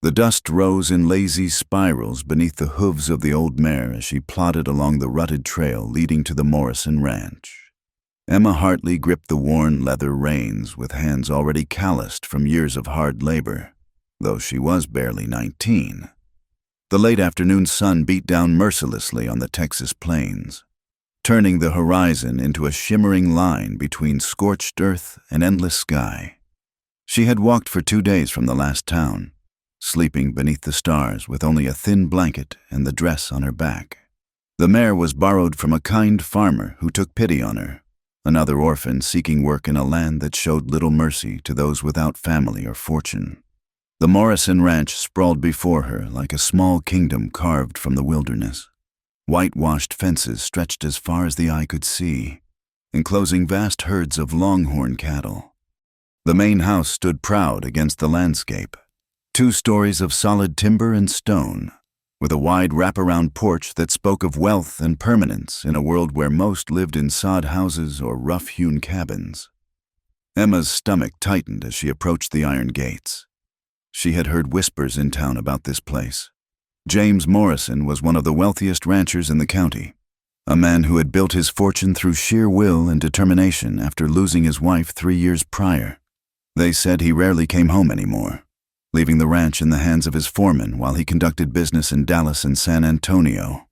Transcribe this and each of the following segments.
The dust rose in lazy spirals beneath the hooves of the old mare as she plodded along the rutted trail leading to the Morrison ranch. Emma Hartley gripped the worn leather reins with hands already calloused from years of hard labor, though she was barely 19. The late afternoon sun beat down mercilessly on the Texas plains, turning the horizon into a shimmering line between scorched earth and endless sky. She had walked for 2 days from the last town, sleeping beneath the stars with only a thin blanket and the dress on her back. The mare was borrowed from a kind farmer who took pity on her, another orphan seeking work in a land that showed little mercy to those without family or fortune. The Morrison ranch sprawled before her like a small kingdom carved from the wilderness. Whitewashed fences stretched as far as the eye could see, enclosing vast herds of longhorn cattle. The main house stood proud against the landscape, 2 stories of solid timber and stone, with a wide wraparound porch that spoke of wealth and permanence in a world where most lived in sod houses or rough-hewn cabins. Emma's stomach tightened as she approached the iron gates. She had heard whispers in town about this place. James Morrison was one of the wealthiest ranchers in the county, a man who had built his fortune through sheer will and determination after losing his wife 3 years prior. They said he rarely came home anymore, leaving the ranch in the hands of his foreman while he conducted business in Dallas and San Antonio.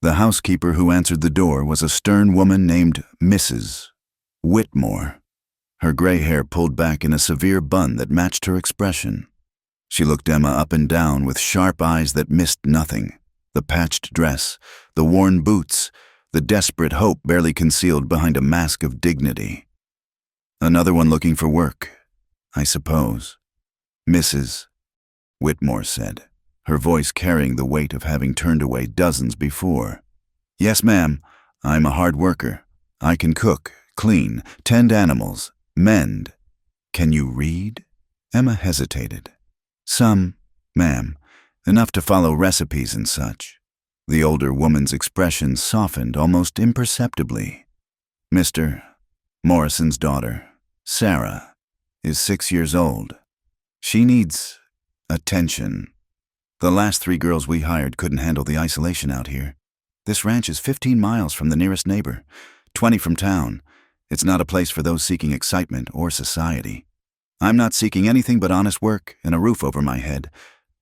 The housekeeper who answered the door was a stern woman named Mrs. Whitmore, her gray hair pulled back in a severe bun that matched her expression. She looked Emma up and down with sharp eyes that missed nothing: the patched dress, the worn boots, the desperate hope barely concealed behind a mask of dignity. "Another one looking for work, I suppose," Mrs. Whitmore said, her voice carrying the weight of having turned away dozens before. "Yes, ma'am. I'm a hard worker. I can cook, clean, tend animals, mend." "Can you read?" Emma hesitated. "Some, ma'am. Enough to follow recipes and such." The older woman's expression softened almost imperceptibly. "Mr. Morrison's daughter, Sarah, is 6 years old. She needs attention. The last 3 girls we hired couldn't handle the isolation out here. This ranch is 15 miles from the nearest neighbor, 20 from town. It's not a place for those seeking excitement or society. I'm not seeking anything but honest work and a roof over my head,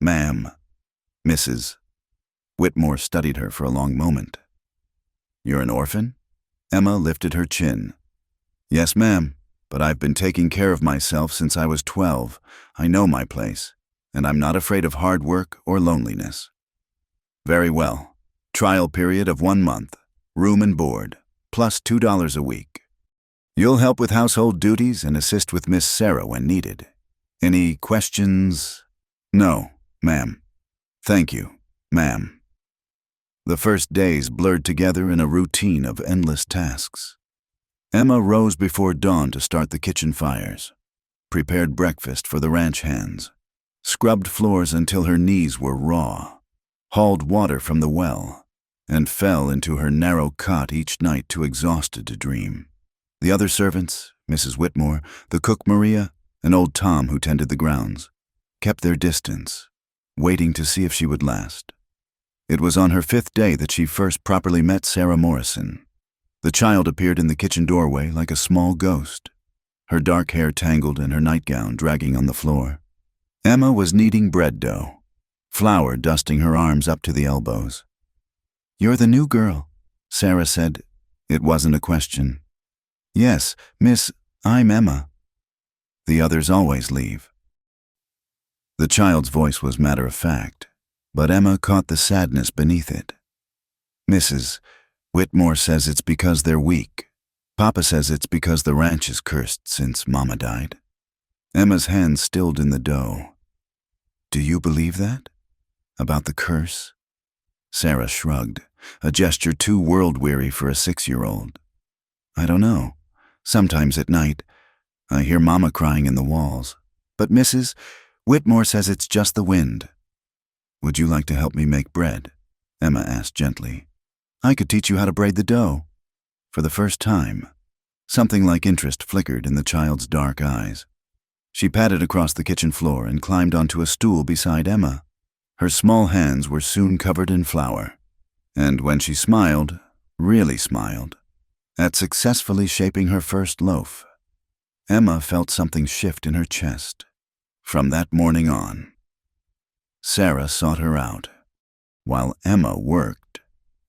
ma'am." Mrs. Whitmore studied her for a long moment. "You're an orphan?" Emma lifted her chin. "Yes, ma'am, but I've been taking care of myself since I was 12. I know my place, and I'm not afraid of hard work or loneliness." "Very well. Trial period of 1 month, room and board, plus $2 a week. You'll help with household duties and assist with Miss Sarah when needed. Any questions?" "No, ma'am. Thank you, ma'am." The first days blurred together in a routine of endless tasks. Emma rose before dawn to start the kitchen fires, prepared breakfast for the ranch hands, scrubbed floors until her knees were raw, hauled water from the well, and fell into her narrow cot each night too exhausted to dream. The other servants, Mrs. Whitmore, the cook Maria, and old Tom who tended the grounds, kept their distance, waiting to see if she would last. It was on her 5th day that she first properly met Sarah Morrison. The child appeared in the kitchen doorway like a small ghost, her dark hair tangled and her nightgown dragging on the floor. Emma was kneading bread dough, flour dusting her arms up to the elbows. "You're the new girl," Sarah said. It wasn't a question. "Yes, miss, I'm Emma. The others always leave." The child's voice was matter-of-fact, but Emma caught the sadness beneath it. "Mrs. Whitmore says it's because they're weak. Papa says it's because the ranch is cursed since Mama died." Emma's hands stilled in the dough. "Do you believe that? About the curse?" Sarah shrugged, a gesture too world-weary for a 6-year-old. "I don't know. Sometimes at night, I hear Mama crying in the walls. But Mrs. Whitmore says it's just the wind." "Would you like to help me make bread?" Emma asked gently. "I could teach you how to braid the dough." For the first time, something like interest flickered in the child's dark eyes. She padded across the kitchen floor and climbed onto a stool beside Emma. Her small hands were soon covered in flour. And when she smiled, really smiled, at successfully shaping her first loaf, Emma felt something shift in her chest. From that morning on, Sarah sought her out. While Emma worked,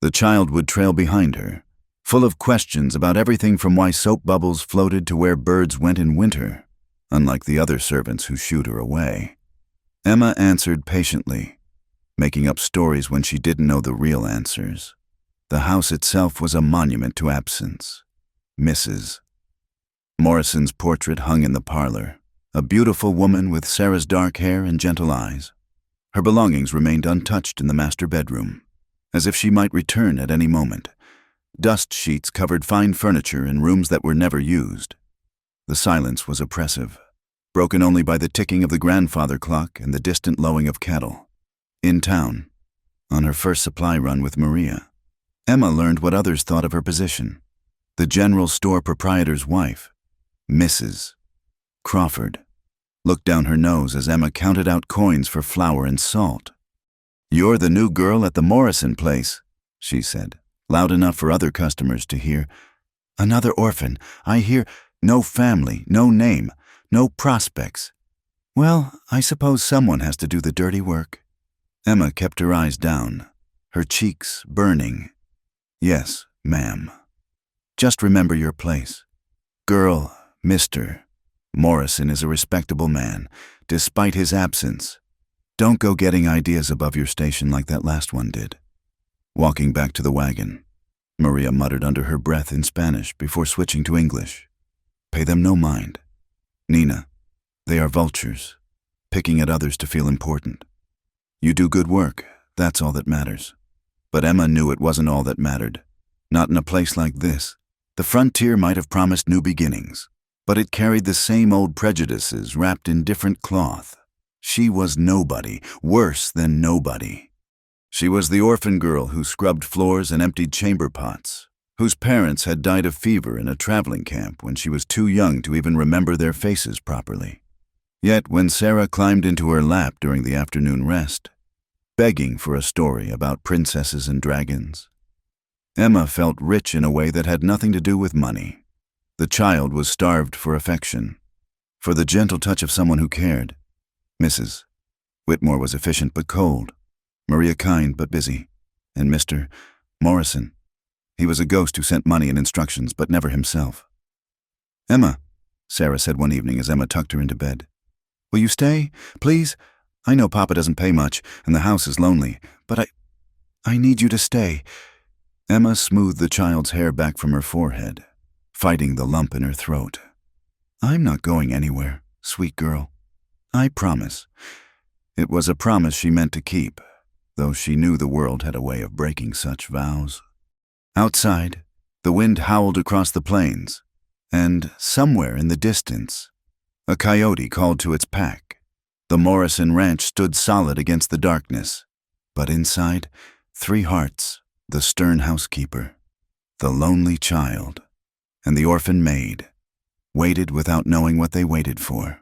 the child would trail behind her, full of questions about everything from why soap bubbles floated to where birds went in winter, unlike the other servants who shooed her away. Emma answered patiently, making up stories when she didn't know the real answers. The house itself was a monument to absence. Mrs. Morrison's portrait hung in the parlor, a beautiful woman with Sarah's dark hair and gentle eyes. Her belongings remained untouched in the master bedroom, as if she might return at any moment. Dust sheets covered fine furniture in rooms that were never used. The silence was oppressive, broken only by the ticking of the grandfather clock and the distant lowing of cattle. In town, on her first supply run with Maria, Emma learned what others thought of her position. The general store proprietor's wife, Mrs. Crawford, looked down her nose as Emma counted out coins for flour and salt. "You're the new girl at the Morrison place," she said, loud enough for other customers to hear. "Another orphan, I hear. No family, no name, no prospects. Well, I suppose someone has to do the dirty work." Emma kept her eyes down, her cheeks burning. "Yes, ma'am. Just remember your place. Girl, Mr. Morrison is a respectable man, despite his absence. Don't go getting ideas above your station like that last one did." Walking back to the wagon, Maria muttered under her breath in Spanish before switching to English. "Pay them no mind. Nina, they are vultures, picking at others to feel important. You do good work, that's all that matters." But Emma knew it wasn't all that mattered. Not in a place like this. The frontier might have promised new beginnings, but it carried the same old prejudices wrapped in different cloth. She was nobody, worse than nobody. She was the orphan girl who scrubbed floors and emptied chamber pots, whose parents had died of fever in a traveling camp when she was too young to even remember their faces properly. Yet when Sarah climbed into her lap during the afternoon rest, begging for a story about princesses and dragons, Emma felt rich in a way that had nothing to do with money. The child was starved for affection, for the gentle touch of someone who cared. Mrs. Whitmore was efficient but cold, Maria kind but busy, and Mr. Morrison, he was a ghost who sent money and instructions but never himself. "Emma," Sarah said one evening as Emma tucked her into bed, "will you stay, please? I know Papa doesn't pay much and the house is lonely, but I need you to stay." Emma smoothed the child's hair back from her forehead, fighting the lump in her throat. "I'm not going anywhere, sweet girl. I promise." It was a promise she meant to keep, though she knew the world had a way of breaking such vows. Outside, the wind howled across the plains, and somewhere in the distance, a coyote called to its pack. The Morrison ranch stood solid against the darkness, but inside, 3 hearts, the stern housekeeper, the lonely child, and the orphan maid, waited without knowing what they waited for.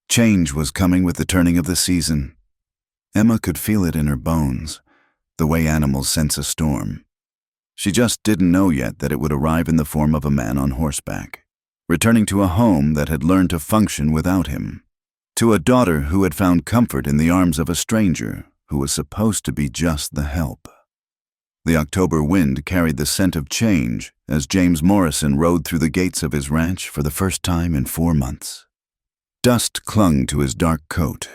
Change was coming with the turning of the season. Emma could feel it in her bones, the way animals sense a storm. She just didn't know yet that it would arrive in the form of a man on horseback, returning to a home that had learned to function without him, to a daughter who had found comfort in the arms of a stranger who was supposed to be just the help. The October wind carried the scent of change as James Morrison rode through the gates of his ranch for the first time in 4 months. Dust clung to his dark coat,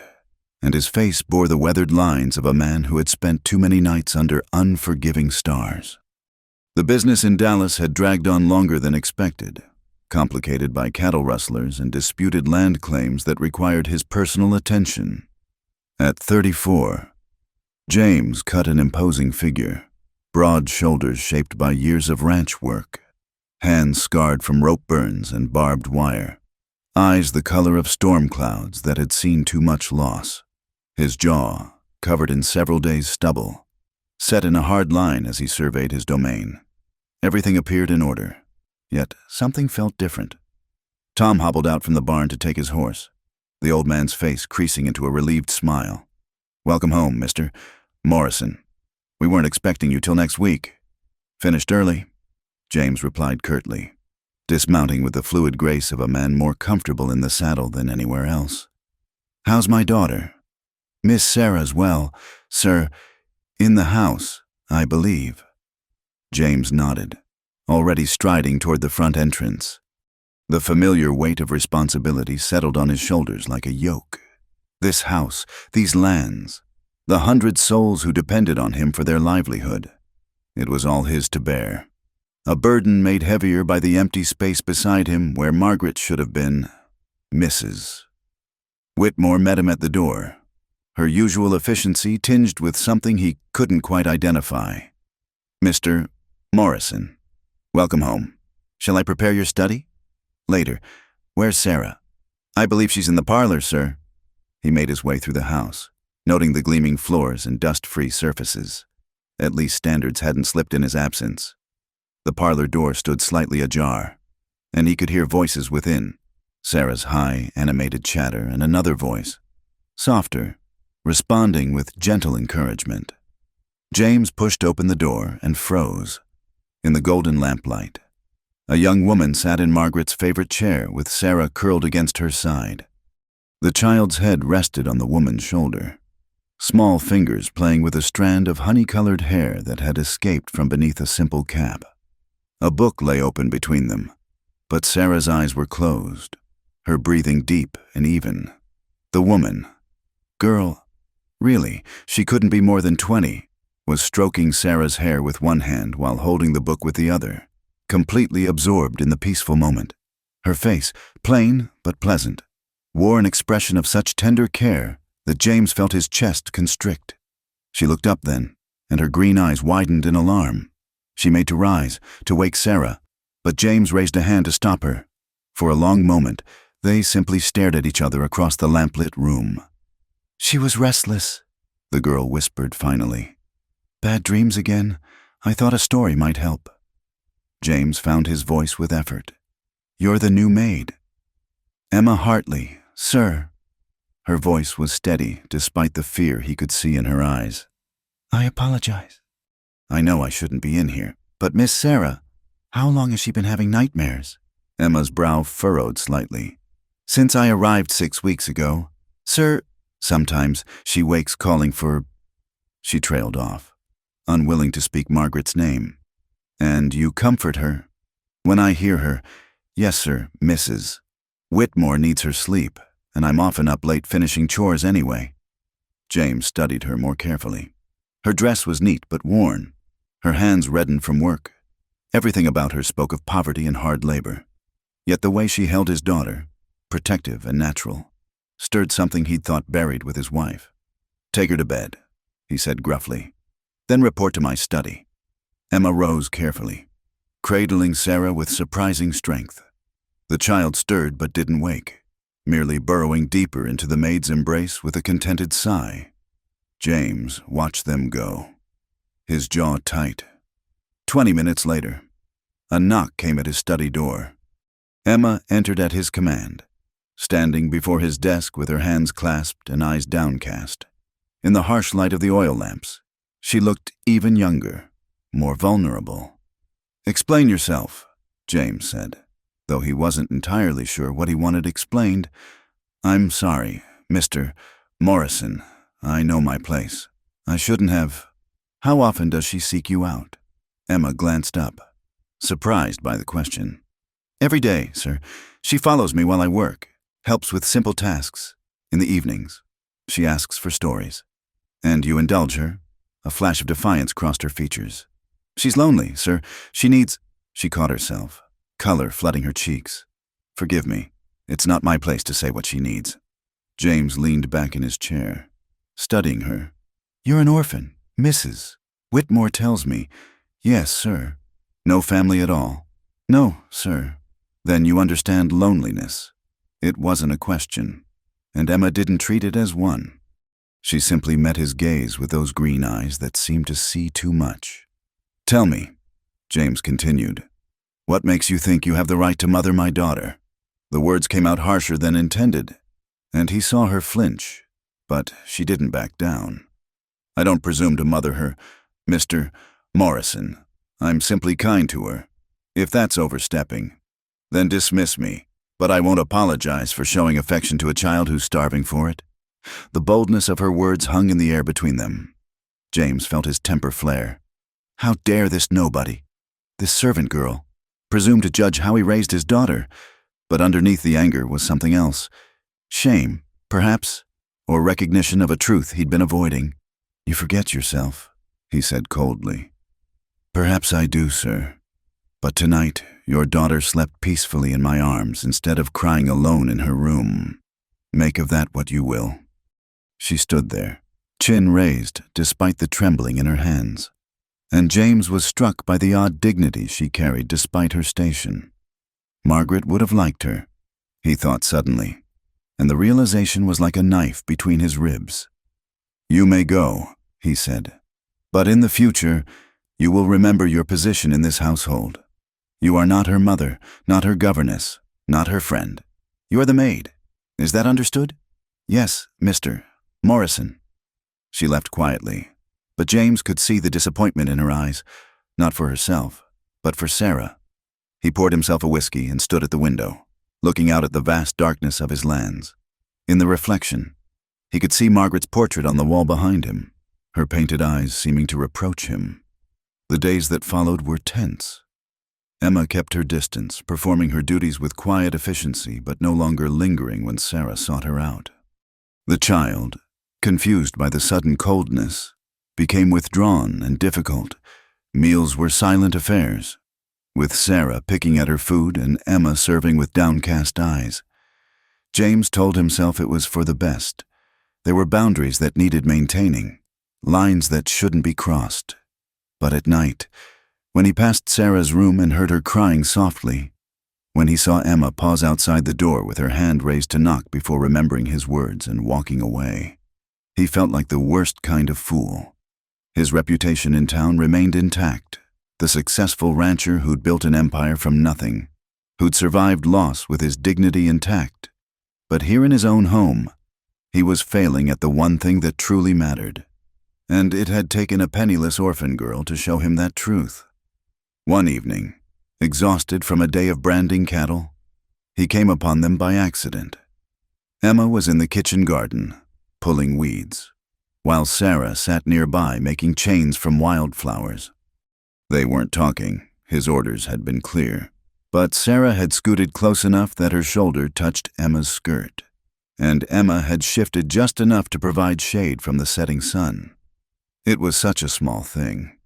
and his face bore the weathered lines of a man who had spent too many nights under unforgiving stars. The business in Dallas had dragged on longer than expected, complicated by cattle rustlers and disputed land claims that required his personal attention. At 34, James cut an imposing figure, broad shoulders shaped by years of ranch work, hands scarred from rope burns and barbed wire, eyes the color of storm clouds that had seen too much loss. His jaw, covered in several days' stubble, set in a hard line as he surveyed his domain. Everything appeared in order, yet something felt different. Tom hobbled out from the barn to take his horse, the old man's face creasing into a relieved smile. "Welcome home, Mr. Morrison. We weren't expecting you till next week." "Finished early," James replied curtly, dismounting with the fluid grace of a man more comfortable in the saddle than anywhere else. "How's my daughter?" "Miss Sarah's well, sir. In the house, I believe." James nodded, already striding toward the front entrance. The familiar weight of responsibility settled on his shoulders like a yoke. This house, these lands, the 100 souls who depended on him for their livelihood. It was all his to bear. A burden made heavier by the empty space beside him where Margaret should have been Mrs. Whitmore met him at the door, her usual efficiency tinged with something he couldn't quite identify. "Mr. Morrison, welcome home. Shall I prepare your study?" "Later. Where's Sarah?" "I believe she's in the parlor, sir." He made his way through the house, noting the gleaming floors and dust-free surfaces. At least standards hadn't slipped in his absence. The parlor door stood slightly ajar, and he could hear voices within, Sarah's high, animated chatter and another voice, softer, responding with gentle encouragement. James pushed open the door and froze. In the golden lamplight, a young woman sat in Margaret's favorite chair with Sarah curled against her side. The child's head rested on the woman's shoulder, small fingers playing with a strand of honey-colored hair that had escaped from beneath a simple cap. A book lay open between them, but Sarah's eyes were closed, her breathing deep and even. The woman, girl, really, she couldn't be more than 20, was stroking Sarah's hair with one hand while holding the book with the other, completely absorbed in the peaceful moment. Her face, plain but pleasant, wore an expression of such tender care that James felt his chest constrict. She looked up then, and her green eyes widened in alarm. She made to rise, to wake Sarah, but James raised a hand to stop her. For a long moment, they simply stared at each other across the lamplit room. "She was restless," the girl whispered finally. "Bad dreams again? I thought a story might help." James found his voice with effort. "You're the new maid." "Emma Hartley, sir." Her voice was steady despite the fear he could see in her eyes. "I apologize. I know I shouldn't be in here, but Miss Sarah, how long has she been having nightmares?" Emma's brow furrowed slightly. "Since I arrived 6 weeks ago. Sir, sometimes she wakes calling for—" She trailed off, unwilling to speak Margaret's name. "And you comfort her?" "When I hear her, yes, sir, Mrs. Whitmore needs her sleep, and I'm often up late finishing chores anyway." James studied her more carefully. Her dress was neat but worn, her hands reddened from work. Everything about her spoke of poverty and hard labor. Yet the way she held his daughter, protective and natural, stirred something he'd thought buried with his wife. "Take her to bed," he said gruffly. "Then report to my study." Emma rose carefully, cradling Sarah with surprising strength. The child stirred but didn't wake, merely burrowing deeper into the maid's embrace with a contented sigh. James watched them go, his jaw tight. 20 minutes later, a knock came at his study door. Emma entered at his command, standing before his desk with her hands clasped and eyes downcast. In the harsh light of the oil lamps, she looked even younger, more vulnerable. "Explain yourself," James said, though he wasn't entirely sure what he wanted explained. "I'm sorry, Mr. Morrison. I know my place. I shouldn't have—" "How often does she seek you out?" Emma glanced up, surprised by the question. "Every day, sir. She follows me while I work, helps with simple tasks. In the evenings, she asks for stories." "And you indulge her?" A flash of defiance crossed her features. "She's lonely, sir. She needs—" She caught herself, color flooding her cheeks. "Forgive me. It's not my place to say what she needs." James leaned back in his chair, studying her. "You're an orphan, Mrs. Whitmore tells me." "Yes, sir." "No family at all?" "No, sir." "Then you understand loneliness." It wasn't a question, and Emma didn't treat it as one. She simply met his gaze with those green eyes that seemed to see too much. "Tell me," James continued, "what makes you think you have the right to mother my daughter?" The words came out harsher than intended, and he saw her flinch, but she didn't back down. "I don't presume to mother her, Mr. Morrison. I'm simply kind to her. If that's overstepping, then dismiss me, but I won't apologize for showing affection to a child who's starving for it." The boldness of her words hung in the air between them. James felt his temper flare. How dare this nobody, this servant girl, presume to judge how he raised his daughter? But underneath the anger was something else. Shame, perhaps, or recognition of a truth he'd been avoiding. "You forget yourself," he said coldly. "Perhaps I do, sir. But tonight, your daughter slept peacefully in my arms instead of crying alone in her room. Make of that what you will." She stood there, chin raised despite the trembling in her hands. And James was struck by the odd dignity she carried despite her station. Margaret would have liked her, he thought suddenly, and the realization was like a knife between his ribs. "You may go," he said, "but in the future, you will remember your position in this household. You are not her mother, not her governess, not her friend. You are the maid. Is that understood?" "Yes, Mr. Morrison." She left quietly, but James could see the disappointment in her eyes, not for herself, but for Sarah. He poured himself a whiskey and stood at the window, looking out at the vast darkness of his lands. In the reflection, he could see Margaret's portrait on the wall behind him, her painted eyes seeming to reproach him. The days that followed were tense. Emma kept her distance, performing her duties with quiet efficiency but no longer lingering when Sarah sought her out. The child, confused by the sudden coldness, became withdrawn and difficult. Meals were silent affairs, with Sarah picking at her food and Emma serving with downcast eyes. James told himself it was for the best. There were boundaries that needed maintaining, lines that shouldn't be crossed. But at night, when he passed Sarah's room and heard her crying softly, when he saw Emma pause outside the door with her hand raised to knock before remembering his words and walking away, he felt like the worst kind of fool. His reputation in town remained intact. The successful rancher who'd built an empire from nothing, who'd survived loss with his dignity intact. But here in his own home, he was failing at the one thing that truly mattered. And it had taken a penniless orphan girl to show him that truth. One evening, exhausted from a day of branding cattle, he came upon them by accident. Emma was in the kitchen garden, pulling weeds, while Sarah sat nearby making chains from wildflowers. They weren't talking, his orders had been clear, but Sarah had scooted close enough that her shoulder touched Emma's skirt, and Emma had shifted just enough to provide shade from the setting sun. It was such a small thing,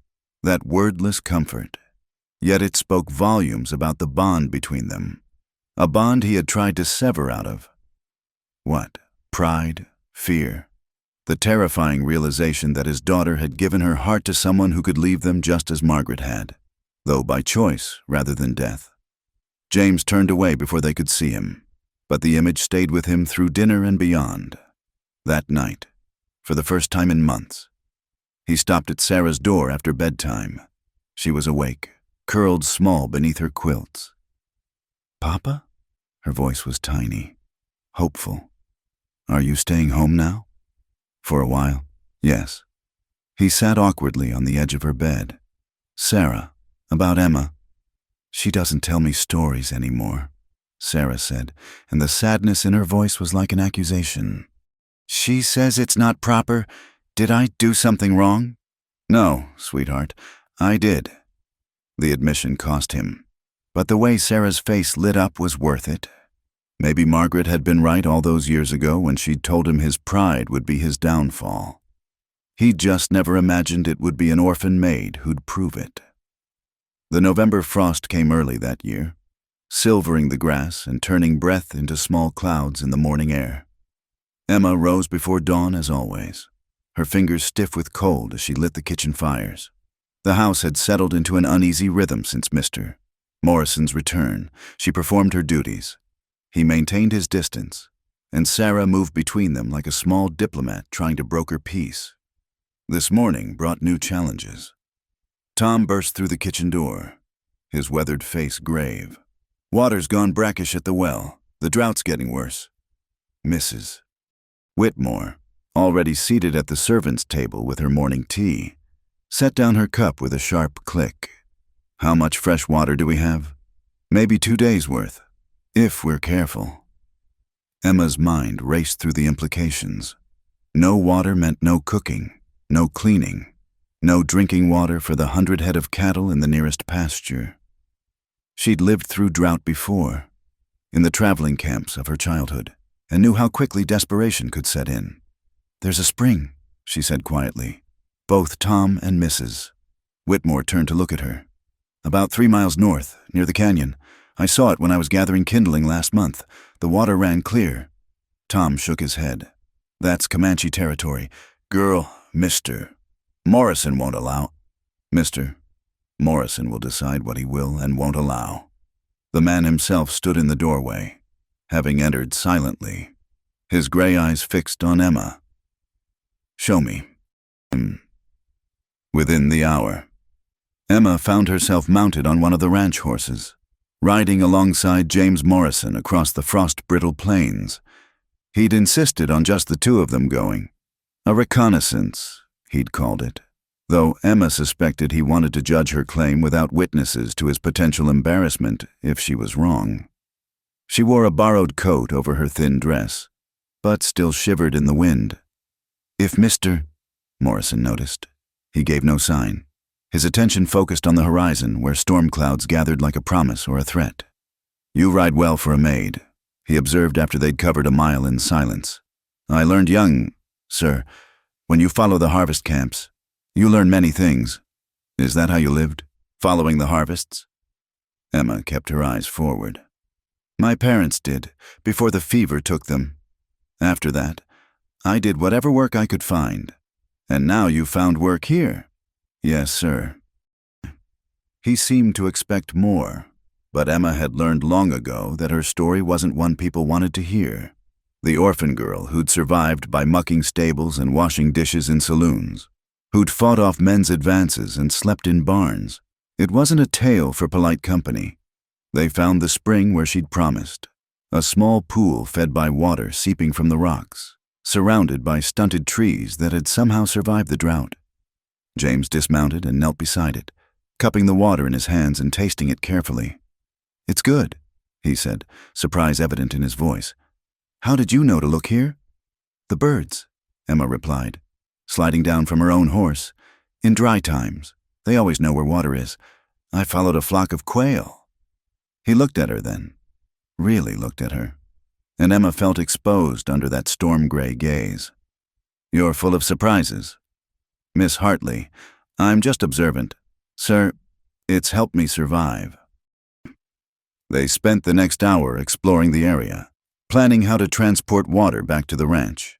that wordless comfort, yet it spoke volumes about the bond between them, a bond he had tried to sever out of. What? Pride? Fear? The terrifying realization that his daughter had given her heart to someone who could leave them just as Margaret had, though by choice rather than death. James turned away before they could see him, but the image stayed with him through dinner and beyond. That night, for the first time in months, he stopped at Sarah's door after bedtime. She was awake, curled small beneath her quilts. "Papa?" Her voice was tiny, hopeful. "Are you staying home now?" "For a while, yes." He sat awkwardly on the edge of her bed. "Sarah, about Emma." "She doesn't tell me stories anymore," Sarah said, and the sadness in her voice was like an accusation. "She says it's not proper. Did I do something wrong?" "No, sweetheart, I did." The admission cost him, but the way Sarah's face lit up was worth it. Maybe Margaret had been right all those years ago when she'd told him his pride would be his downfall. He'd just never imagined it would be an orphan maid who'd prove it. The November frost came early that year, silvering the grass and turning breath into small clouds in the morning air. Emma rose before dawn as always, her fingers stiff with cold as she lit the kitchen fires. The house had settled into an uneasy rhythm since Mr. Morrison's return. She performed her duties. He maintained his distance, and Sarah moved between them like a small diplomat trying to broker peace. This morning brought new challenges. Tom burst through the kitchen door, his weathered face grave. "Water's gone brackish at the well. The drought's getting worse. Mrs. Whitmore, already seated at the servants' table with her morning tea, set down her cup with a sharp click. How much fresh water do we have? Maybe 2 days' worth, if we're careful. Emma's mind raced through the implications. No water meant no cooking, no cleaning, no drinking water for the 100 head of cattle in the nearest pasture. She'd lived through drought before, in the traveling camps of her childhood, and knew how quickly desperation could set in. "There's a spring," she said quietly. Both Tom and Mrs. Whitmore turned to look at her. "About 3 miles north, near the canyon. I saw it when I was gathering kindling last month. The water ran clear." Tom shook his head. "That's Comanche territory. Girl, Mr. Morrison won't allow." "Mr. Morrison will decide what he will and won't allow." The man himself stood in the doorway, having entered silently, his gray eyes fixed on Emma. "Show me." Within the hour, Emma found herself mounted on one of the ranch horses, riding alongside James Morrison across the frost-brittle plains. He'd insisted on just the two of them going. A reconnaissance, he'd called it, though Emma suspected he wanted to judge her claim without witnesses to his potential embarrassment if she was wrong. She wore a borrowed coat over her thin dress, but still shivered in the wind. "If Mr. Morrison noticed, he gave no sign. His attention focused on the horizon, where storm clouds gathered like a promise or a threat. "You ride well for a maid," he observed after they'd covered a mile in silence. "I learned young, sir, when you follow the harvest camps, you learn many things. Is that how you lived, following the harvests?" Emma kept her eyes forward. "My parents did, before the fever took them. After that, I did whatever work I could find. And now you found work here." "Yes, sir." He seemed to expect more, but Emma had learned long ago that her story wasn't one people wanted to hear. The orphan girl who'd survived by mucking stables and washing dishes in saloons, who'd fought off men's advances and slept in barns. It wasn't a tale for polite company. They found the spring where she'd promised, a small pool fed by water seeping from the rocks, surrounded by stunted trees that had somehow survived the drought. James dismounted and knelt beside it, cupping the water in his hands and tasting it carefully. "It's good," he said, surprise evident in his voice. "How did you know to look here?" "The birds," Emma replied, sliding down from her own horse. "In dry times, they always know where water is. I followed a flock of quail." He looked at her then, really looked at her, and Emma felt exposed under that storm-gray gaze. "You're full of surprises." "Miss Hartley, I'm just observant. Sir, it's helped me survive." They spent the next hour exploring the area, planning how to transport water back to the ranch.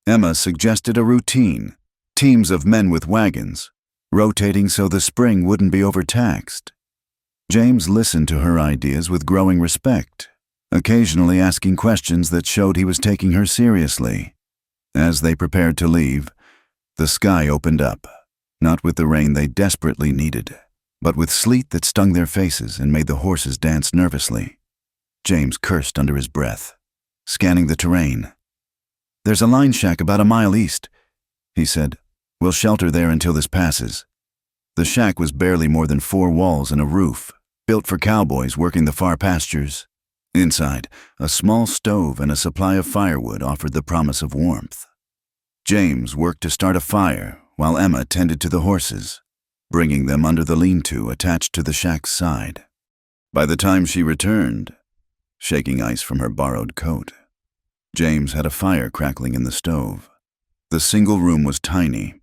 Emma suggested a routine, teams of men with wagons, rotating so the spring wouldn't be overtaxed. James listened to her ideas with growing respect, occasionally asking questions that showed he was taking her seriously. As they prepared to leave, the sky opened up, not with the rain they desperately needed, but with sleet that stung their faces and made the horses dance nervously. James cursed under his breath, scanning the terrain. "There's a line shack about a mile east," he said. "We'll shelter there until this passes." The shack was barely more than 4 walls and a roof, built for cowboys working the far pastures. Inside, a small stove and a supply of firewood offered the promise of warmth. James worked to start a fire while Emma tended to the horses, bringing them under the lean-to attached to the shack's side. By the time she returned, shaking ice from her borrowed coat, James had a fire crackling in the stove. The single room was tiny,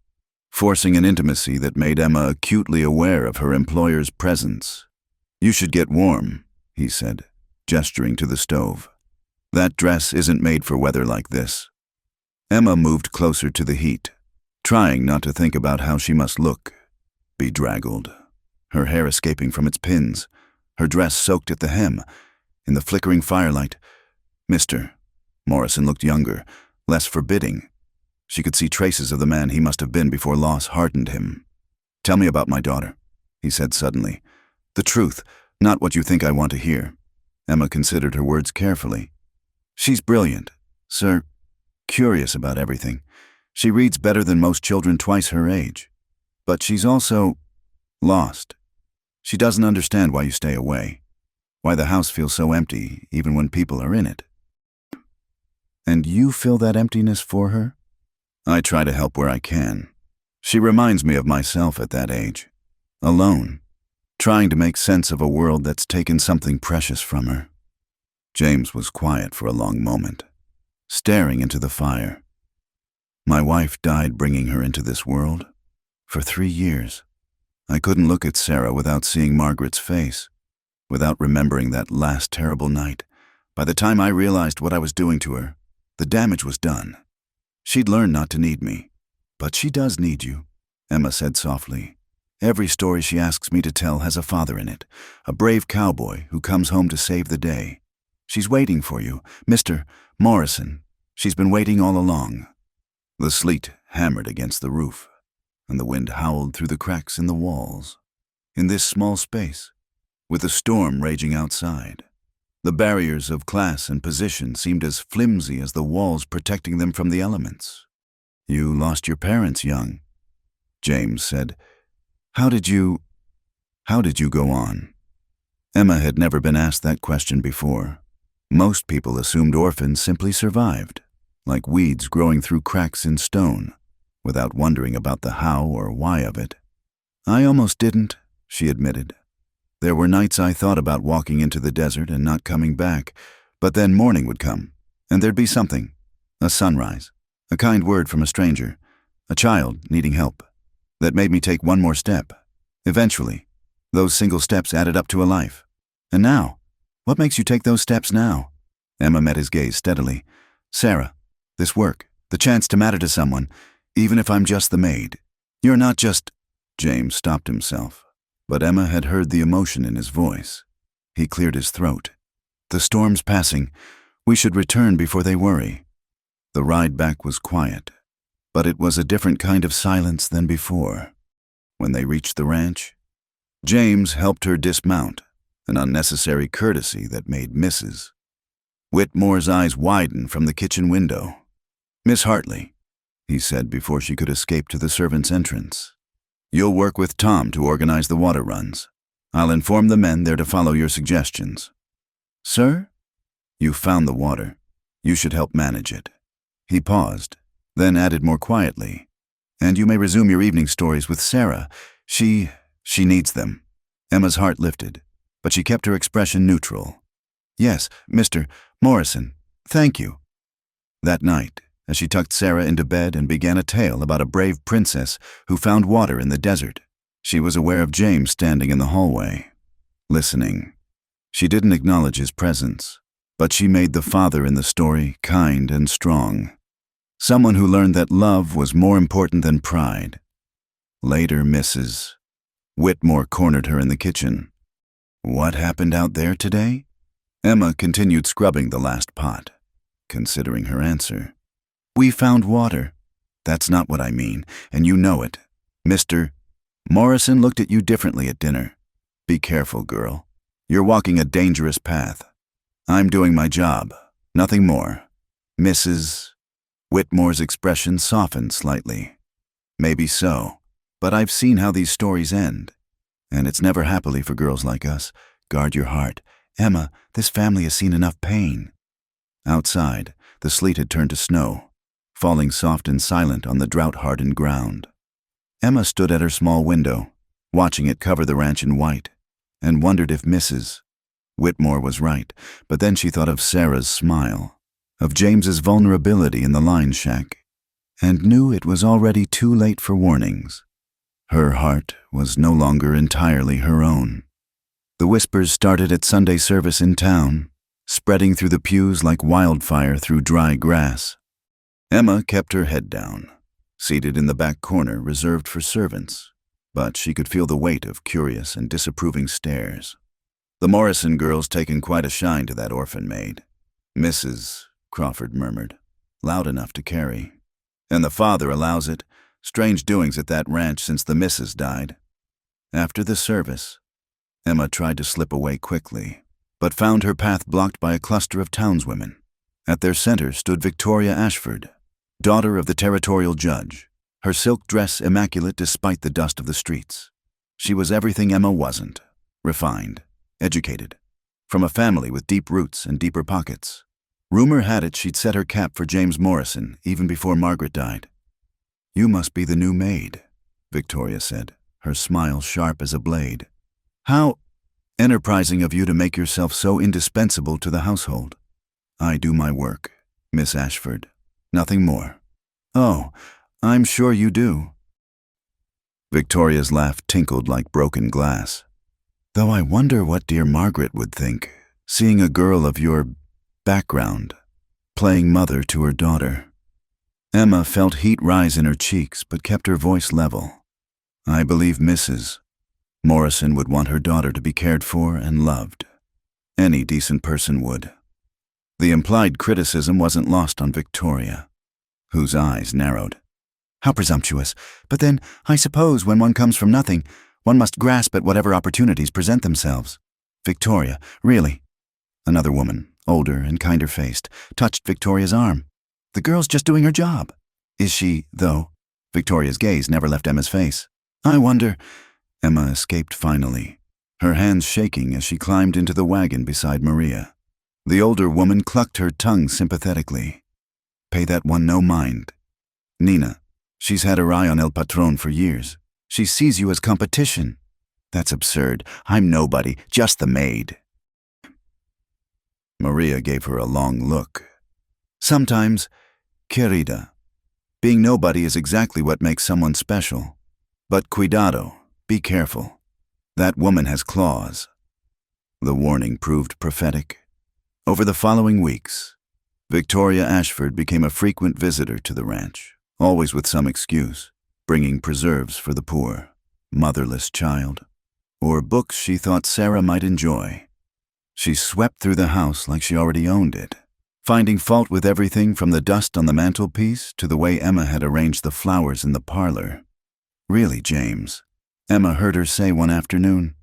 forcing an intimacy that made Emma acutely aware of her employer's presence. "You should get warm," he said, gesturing to the stove. "That dress isn't made for weather like this." Emma moved closer to the heat, trying not to think about how she must look, bedraggled, her hair escaping from its pins, her dress soaked at the hem. In the flickering firelight, Mr. Morrison looked younger, less forbidding. She could see traces of the man he must have been before loss hardened him. "Tell me about my daughter," he said suddenly. "The truth, not what you think I want to hear." Emma considered her words carefully. She's brilliant, sir, curious about everything. She reads better than most children twice her age. But she's also lost. She doesn't understand why you stay away, why the house feels so empty even when people are in it. And you fill that emptiness for her? I try to help where I can. She reminds me of myself at that age, alone, trying to make sense of a world that's taken something precious from her. James was quiet for a long moment, staring into the fire. My wife died bringing her into this world. For 3 years. I couldn't look at Sarah without seeing Margaret's face, without remembering that last terrible night. By the time I realized what I was doing to her, the damage was done. She'd learned not to need me. But she does need you, Emma said softly. Every story she asks me to tell has a father in it, a brave cowboy who comes home to save the day. She's waiting for you, Mr. Morrison. She's been waiting all along. The sleet hammered against the roof, and the wind howled through the cracks in the walls. In this small space, with a storm raging outside, the barriers of class and position seemed as flimsy as the walls protecting them from the elements. You lost your parents young, James said. How did you go on? Emma had never been asked that question before. Most people assumed orphans simply survived, like weeds growing through cracks in stone, without wondering about the how or why of it. I almost didn't, she admitted. There were nights I thought about walking into the desert and not coming back, but then morning would come, and there'd be something, a sunrise, a kind word from a stranger, a child needing help, that made me take one more step. Eventually, those single steps added up to a life. And now, what makes you take those steps now? Emma met his gaze steadily. Sarah, this work, the chance to matter to someone, even if I'm just the maid. You're not just... James stopped himself, but Emma had heard the emotion in his voice. He cleared his throat. The storm's passing. We should return before they worry. The ride back was quiet, but it was a different kind of silence than before. When they reached the ranch, James helped her dismount, an unnecessary courtesy that made Mrs. Whitmore's eyes widened from the kitchen window. Miss Hartley, he said before she could escape to the servants' entrance. You'll work with Tom to organize the water runs. I'll inform the men they're to follow your suggestions. Sir? You found the water. You should help manage it. He paused, then added more quietly. And you may resume your evening stories with Sarah. She needs them. Emma's heart lifted, but she kept her expression neutral. Yes, Mr. Morrison, thank you. That night, as she tucked Sarah into bed and began a tale about a brave princess who found water in the desert, she was aware of James standing in the hallway, listening. She didn't acknowledge his presence, but she made the father in the story kind and strong. Someone who learned that love was more important than pride. Later, Mrs. Whitmore cornered her in the kitchen. What happened out there today? Emma continued scrubbing the last pot, considering her answer. We found water. That's not what I mean, and you know it. Mr. Morrison looked at you differently at dinner. Be careful, girl. You're walking a dangerous path. I'm doing my job, nothing more. Mrs. Whitmore's expression softened slightly. Maybe so, but I've seen how these stories end. And it's never happily for girls like us. Guard your heart. Emma, this family has seen enough pain. Outside, the sleet had turned to snow, falling soft and silent on the drought-hardened ground. Emma stood at her small window, watching it cover the ranch in white, and wondered if Mrs. Whitmore was right, but then she thought of Sarah's smile, of James's vulnerability in the line shack, and knew it was already too late for warnings. Her heart was no longer entirely her own. The whispers started at Sunday service in town, spreading through the pews like wildfire through dry grass. Emma kept her head down, seated in the back corner reserved for servants, but she could feel the weight of curious and disapproving stares. The Morrison girl's taken quite a shine to that orphan maid, Mrs. Crawford murmured, loud enough to carry. And the father allows it. Strange doings at that ranch since the missus died. After the service, Emma tried to slip away quickly, but found her path blocked by a cluster of townswomen. At their center stood Victoria Ashford, daughter of the territorial judge, her silk dress immaculate despite the dust of the streets. She was everything Emma wasn't: refined, educated, from a family with deep roots and deeper pockets. Rumor had it she'd set her cap for James Morrison even before Margaret died. "You must be the new maid," Victoria said, her smile sharp as a blade. "How enterprising of you to make yourself so indispensable to the household." "I do my work, Miss Ashford. Nothing more." "Oh, I'm sure you do." Victoria's laugh tinkled like broken glass. "Though I wonder what dear Margaret would think, seeing a girl of your background playing mother to her daughter." Emma felt heat rise in her cheeks but kept her voice level. "I believe Mrs. Morrison would want her daughter to be cared for and loved. Any decent person would." The implied criticism wasn't lost on Victoria, whose eyes narrowed. "How presumptuous. But then, I suppose when one comes from nothing, one must grasp at whatever opportunities present themselves." "Victoria, really?" Another woman, older and kinder-faced, touched Victoria's arm. "The girl's just doing her job." "Is she, though?" Victoria's gaze never left Emma's face. "I wonder—" Emma escaped finally, her hands shaking as she climbed into the wagon beside Maria. The older woman clucked her tongue sympathetically. "Pay that one no mind. Nina, she's had her eye on El Patron for years. She sees you as competition." "That's absurd. I'm nobody, just the maid." Maria gave her a long look. "Sometimes, querida, being nobody is exactly what makes someone special. But cuidado, be careful. That woman has claws." The warning proved prophetic. Over the following weeks, Victoria Ashford became a frequent visitor to the ranch, always with some excuse, bringing preserves for the poor, motherless child, or books she thought Sarah might enjoy. She swept through the house like she already owned it, finding fault with everything from the dust on the mantelpiece to the way Emma had arranged the flowers in the parlor. "Really, James," Emma heard her say one afternoon,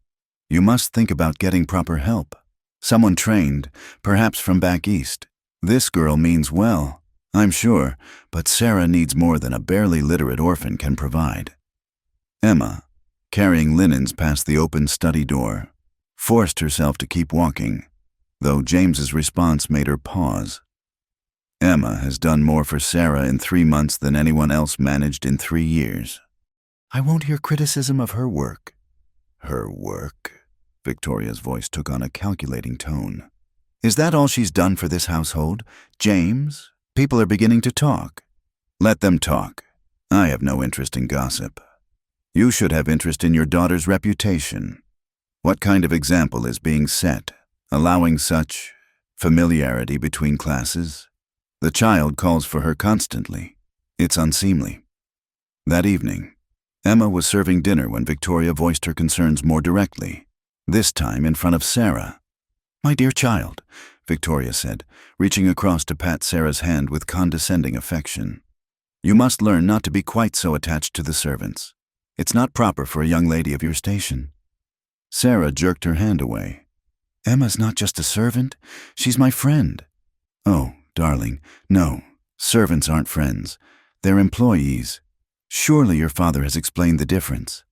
"you must think about getting proper help. Someone trained, perhaps from back east. This girl means well, I'm sure, but Sarah needs more than a barely literate orphan can provide." Emma, carrying linens past the open study door, forced herself to keep walking, though James's response made her pause. Emma has done more for Sarah in 3 months than anyone else managed in 3 years. "I won't hear criticism of her work." "Her work?" Victoria's voice took on a calculating tone. "Is that all she's done for this household? James, people are beginning to talk." "Let them talk. I have no interest in gossip. You should have interest in your daughter's reputation. What kind of example is being set, allowing such familiarity between classes? The child calls for her constantly. It's unseemly." That evening, Emma was serving dinner when Victoria voiced her concerns more directly, this time in front of Sarah. "My dear child," Victoria said, reaching across to pat Sarah's hand with condescending affection, "you must learn not to be quite so attached to the servants. It's not proper for a young lady of your station." Sarah jerked her hand away. "Emma's not just a servant, she's my friend." "Oh, darling, no, servants aren't friends. They're employees. Surely your father has explained the difference."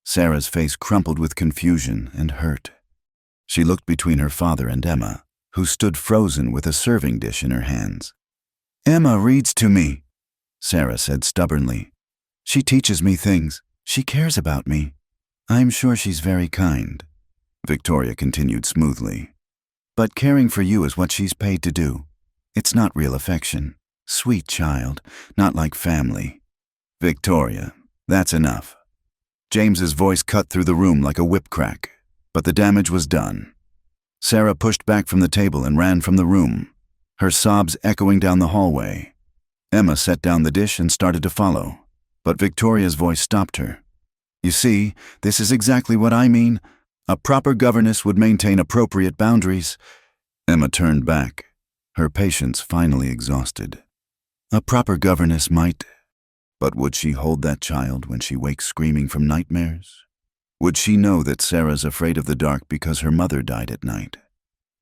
Sarah's face crumpled with confusion and hurt. She looked between her father and Emma, who stood frozen with a serving dish in her hands. "Emma reads to me," Sarah said stubbornly. "She teaches me things. She cares about me. I'm sure she's very kind," Victoria continued smoothly. "But caring for you is what she's paid to do. It's not real affection. Sweet child, not like family." "Victoria, that's enough." James's voice cut through the room like a whip crack, but the damage was done. Sarah pushed back from the table and ran from the room, her sobs echoing down the hallway. Emma set down the dish and started to follow, but Victoria's voice stopped her. "You see, this is exactly what I mean. A proper governess would maintain appropriate boundaries." Emma turned back, her patience finally exhausted. "A proper governess might—" But would she hold that child when she wakes screaming from nightmares? Would she know that Sarah's afraid of the dark because her mother died at night?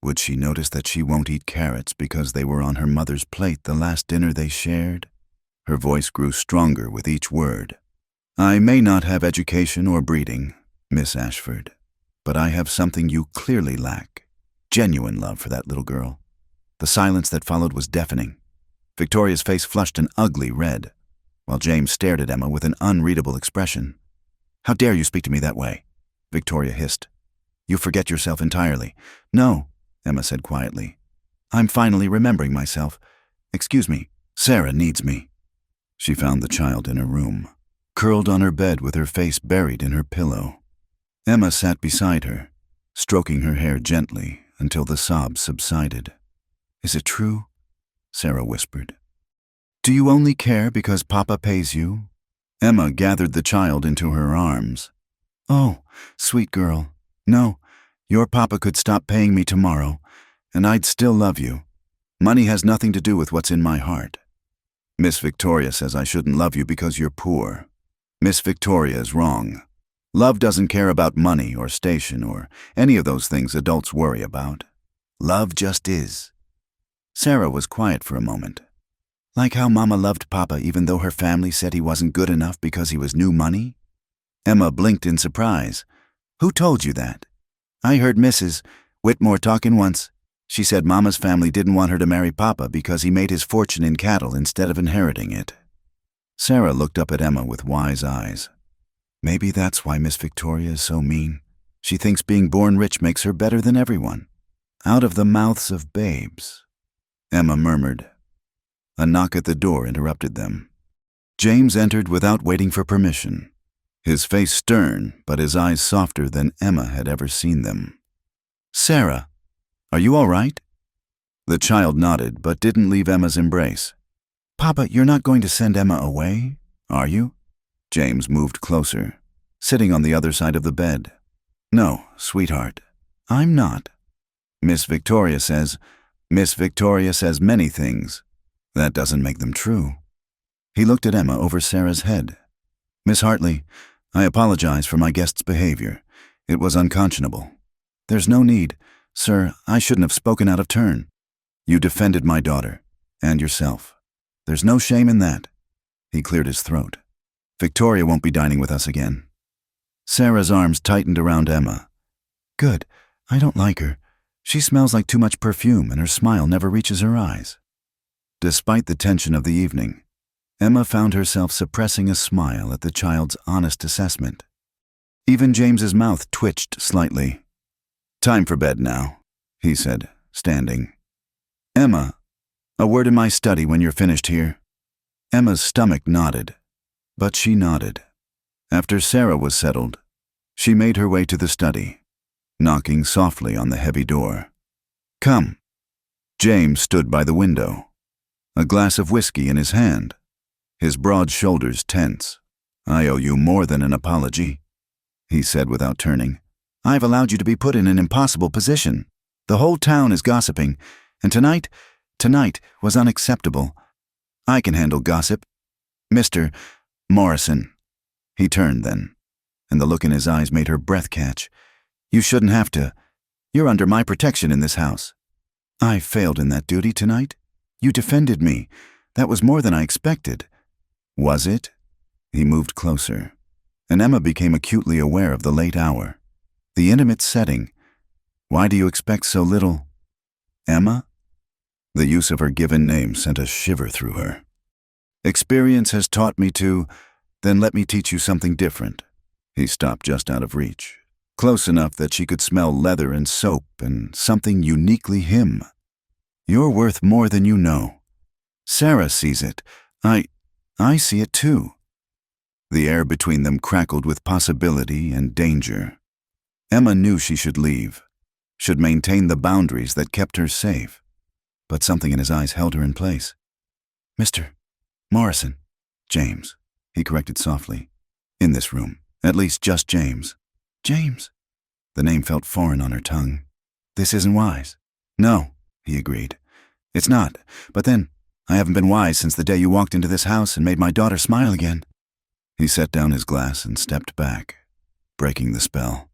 Would she notice that she won't eat carrots because they were on her mother's plate the last dinner they shared? Her voice grew stronger with each word. I may not have education or breeding, Miss Ashford, but I have something you clearly lack. Genuine love for that little girl. The silence that followed was deafening. Victoria's face flushed an ugly red, while James stared at Emma with an unreadable expression. How dare you speak to me that way? Victoria hissed. You forget yourself entirely. No, Emma said quietly. I'm finally remembering myself. Excuse me, Sarah needs me. She found the child in her room, curled on her bed with her face buried in her pillow. Emma sat beside her, stroking her hair gently until the sobs subsided. Is it true? Sarah whispered. Do you only care because Papa pays you? Emma gathered the child into her arms. Oh, sweet girl. No, your Papa could stop paying me tomorrow, and I'd still love you. Money has nothing to do with what's in my heart. Miss Victoria says I shouldn't love you because you're poor. Miss Victoria is wrong. Love doesn't care about money or station or any of those things adults worry about. Love just is. Sarah was quiet for a moment. Like how Mama loved Papa even though her family said he wasn't good enough because he was new money? Emma blinked in surprise. Who told you that? I heard Mrs. Whitmore talking once. She said Mama's family didn't want her to marry Papa because he made his fortune in cattle instead of inheriting it. Sarah looked up at Emma with wise eyes. Maybe that's why Miss Victoria is so mean. She thinks being born rich makes her better than everyone. Out of the mouths of babes. Emma murmured. A knock at the door interrupted them. James entered without waiting for permission, his face stern but his eyes softer than Emma had ever seen them. Sarah, are you all right? The child nodded but didn't leave Emma's embrace. Papa, you're not going to send Emma away, are you? James moved closer, sitting on the other side of the bed. No, sweetheart, I'm not. Miss Victoria says many things. That doesn't make them true. He looked at Emma over Sarah's head. Miss Hartley, I apologize for my guest's behavior. It was unconscionable. There's no need. Sir, I shouldn't have spoken out of turn. You defended my daughter, and yourself. There's no shame in that. He cleared his throat. Victoria won't be dining with us again. Sarah's arms tightened around Emma. Good. I don't like her. She smells like too much perfume and her smile never reaches her eyes. Despite the tension of the evening, Emma found herself suppressing a smile at the child's honest assessment. Even James's mouth twitched slightly. Time for bed now, he said, standing. Emma, a word in my study when you're finished here. Emma's stomach nodded, but she nodded. After Sarah was settled, she made her way to the study, knocking softly on the heavy door. Come. James stood by the window, a glass of whiskey in his hand, his broad shoulders tense. I owe you more than an apology, he said without turning. I've allowed you to be put in an impossible position. The whole town is gossiping, and tonight was unacceptable. I can handle gossip. Mr. Morrison. He turned then, and the look in his eyes made her breath catch. You shouldn't have to. You're under my protection in this house. I failed in that duty tonight. You defended me. That was more than I expected. Was it? He moved closer, and Emma became acutely aware of the late hour, the intimate setting. Why do you expect so little? Emma? The use of her given name sent a shiver through her. Experience has taught me to, then let me teach you something different. He stopped just out of reach, close enough that she could smell leather and soap and something uniquely him. You're worth more than you know. Sarah sees it. I see it too. The air between them crackled with possibility and danger. Emma knew she should leave, should maintain the boundaries that kept her safe. But something in his eyes held her in place. Mr. Morrison. James, he corrected softly. In this room. At least just James. James. The name felt foreign on her tongue. This isn't wise. No, he agreed. It's not. But then, I haven't been wise since the day you walked into this house and made my daughter smile again. He set down his glass and stepped back, breaking the spell.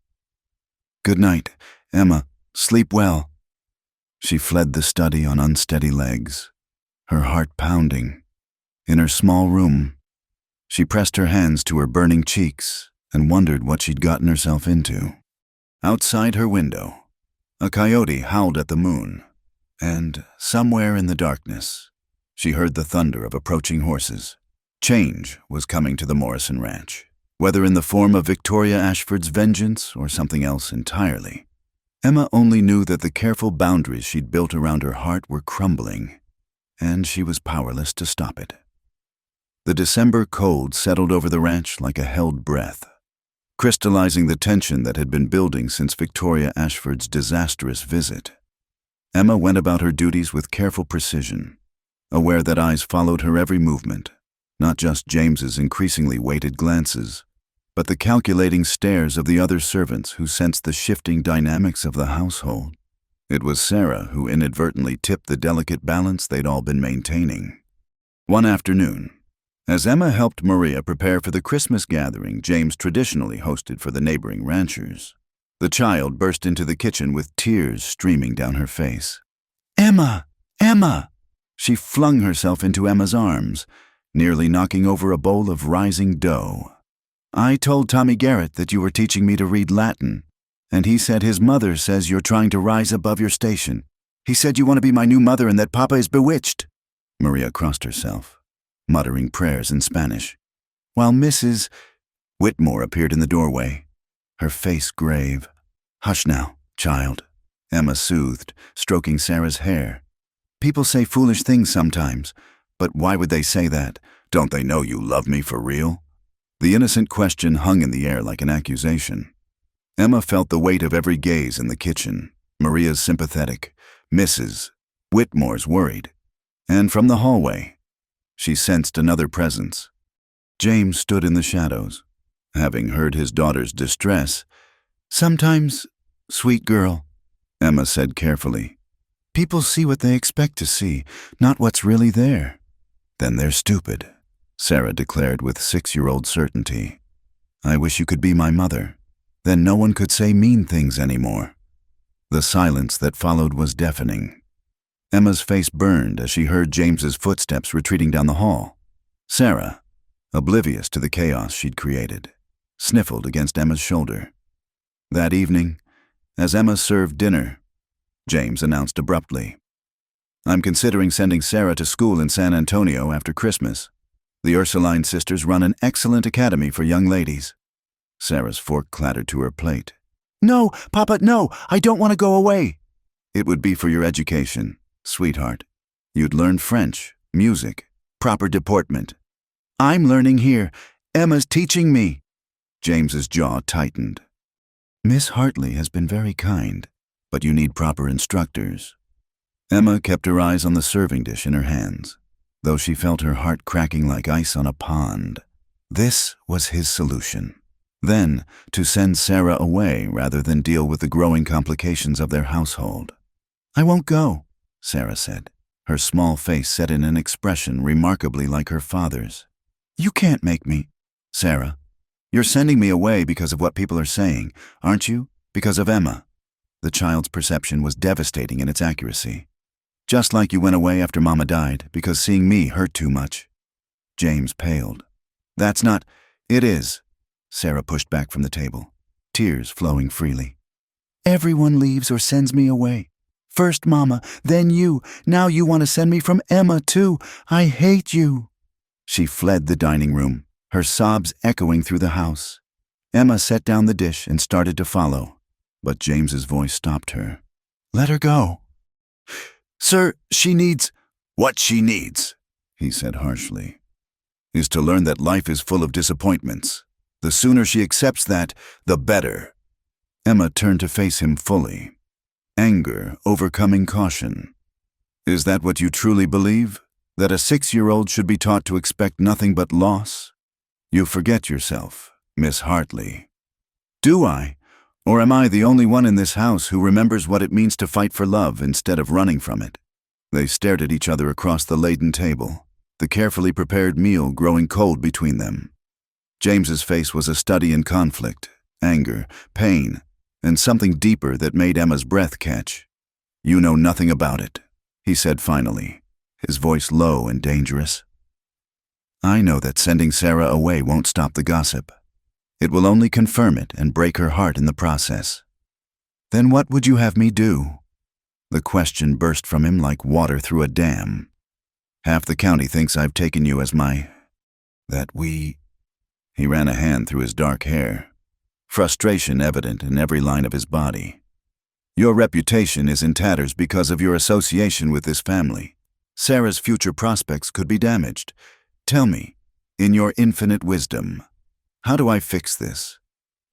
Good night, Emma. Sleep well. She fled the study on unsteady legs, her heart pounding. In her small room, she pressed her hands to her burning cheeks and wondered what she'd gotten herself into. Outside her window, a coyote howled at the moon, and somewhere in the darkness, she heard the thunder of approaching horses. Change was coming to the Morrison Ranch, whether in the form of Victoria Ashford's vengeance or something else entirely. Emma only knew that the careful boundaries she'd built around her heart were crumbling, and she was powerless to stop it. The December cold settled over the ranch like a held breath, crystallizing the tension that had been building since Victoria Ashford's disastrous visit. Emma went about her duties with careful precision, aware that eyes followed her every movement, not just James's increasingly weighted glances, but the calculating stares of the other servants who sensed the shifting dynamics of the household. It was Sarah who inadvertently tipped the delicate balance they'd all been maintaining. One afternoon, as Emma helped Maria prepare for the Christmas gathering James traditionally hosted for the neighboring ranchers, the child burst into the kitchen with tears streaming down her face. "Emma! Emma!" She flung herself into Emma's arms, nearly knocking over a bowl of rising dough. "I told Tommy Garrett that you were teaching me to read Latin, and he said his mother says you're trying to rise above your station. He said you want to be my new mother and that Papa is bewitched." Maria crossed herself, muttering prayers in Spanish, while Mrs. Whitmore appeared in the doorway, her face grave. "Hush now, child," Emma soothed, stroking Sarah's hair. "People say foolish things sometimes, but why would they say that? Don't they know you love me for real?" The innocent question hung in the air like an accusation. Emma felt the weight of every gaze in the kitchen, Maria's sympathetic, Mrs. Whitmore's worried. And from the hallway, she sensed another presence. James stood in the shadows, having heard his daughter's distress. "Sometimes, sweet girl," Emma said carefully, "people see what they expect to see, not what's really there." "Then they're stupid," Sarah declared with 6-year-old certainty. "I wish you could be my mother. Then no one could say mean things anymore." The silence that followed was deafening. Emma's face burned as she heard James's footsteps retreating down the hall. Sarah, oblivious to the chaos she'd created, sniffled against Emma's shoulder. That evening, as Emma served dinner, James announced abruptly, "I'm considering sending Sarah to school in San Antonio after Christmas. The Ursuline sisters run an excellent academy for young ladies." Sarah's fork clattered to her plate. "No, Papa, no, I don't want to go away." "It would be for your education, sweetheart. You'd learn French, music, proper deportment." "I'm learning here. Emma's teaching me." James's jaw tightened. "Miss Hartley has been very kind, but you need proper instructors." Emma kept her eyes on the serving dish in her hands, though she felt her heart cracking like ice on a pond. This was his solution. Then, to send Sarah away rather than deal with the growing complications of their household. "I won't go," Sarah said, her small face set in an expression remarkably like her father's. "You can't make me." "Sarah, you're sending me away because of what people are saying, aren't you? Because of Emma." The child's perception was devastating in its accuracy. "Just like you went away after Mama died because seeing me hurt too much." James paled. "That's not—" "It is." Sarah pushed back from the table, tears flowing freely. "Everyone leaves or sends me away. First Mama, then you. Now you want to send me from Emma, too. I hate you." She fled the dining room, her sobs echoing through the house. Emma set down the dish and started to follow, but James's voice stopped her. "Let her go." "Sir, she needs—" "What she needs," he said harshly, "is to learn that life is full of disappointments. The sooner she accepts that, the better." Emma turned to face him fully, anger overcoming caution. "Is that what you truly believe? That a 6-year-old should be taught to expect nothing but loss? You forget yourself, Miss Hartley." "Do I? Or am I the only one in this house who remembers what it means to fight for love instead of running from it?" They stared at each other across the laden table, the carefully prepared meal growing cold between them. James's face was a study in conflict, anger, pain, and something deeper that made Emma's breath catch. You know nothing about it, he said finally, his voice low and dangerous. I know that sending Sarah away won't stop the gossip. It will only confirm it and break her heart in the process. Then what would you have me do? The question burst from him like water through a dam. Half the county thinks I've taken you as He ran a hand through his dark hair, frustration evident in every line of his body. Your reputation is in tatters because of your association with this family. Sarah's future prospects could be damaged. Tell me, in your infinite wisdom, how do I fix this?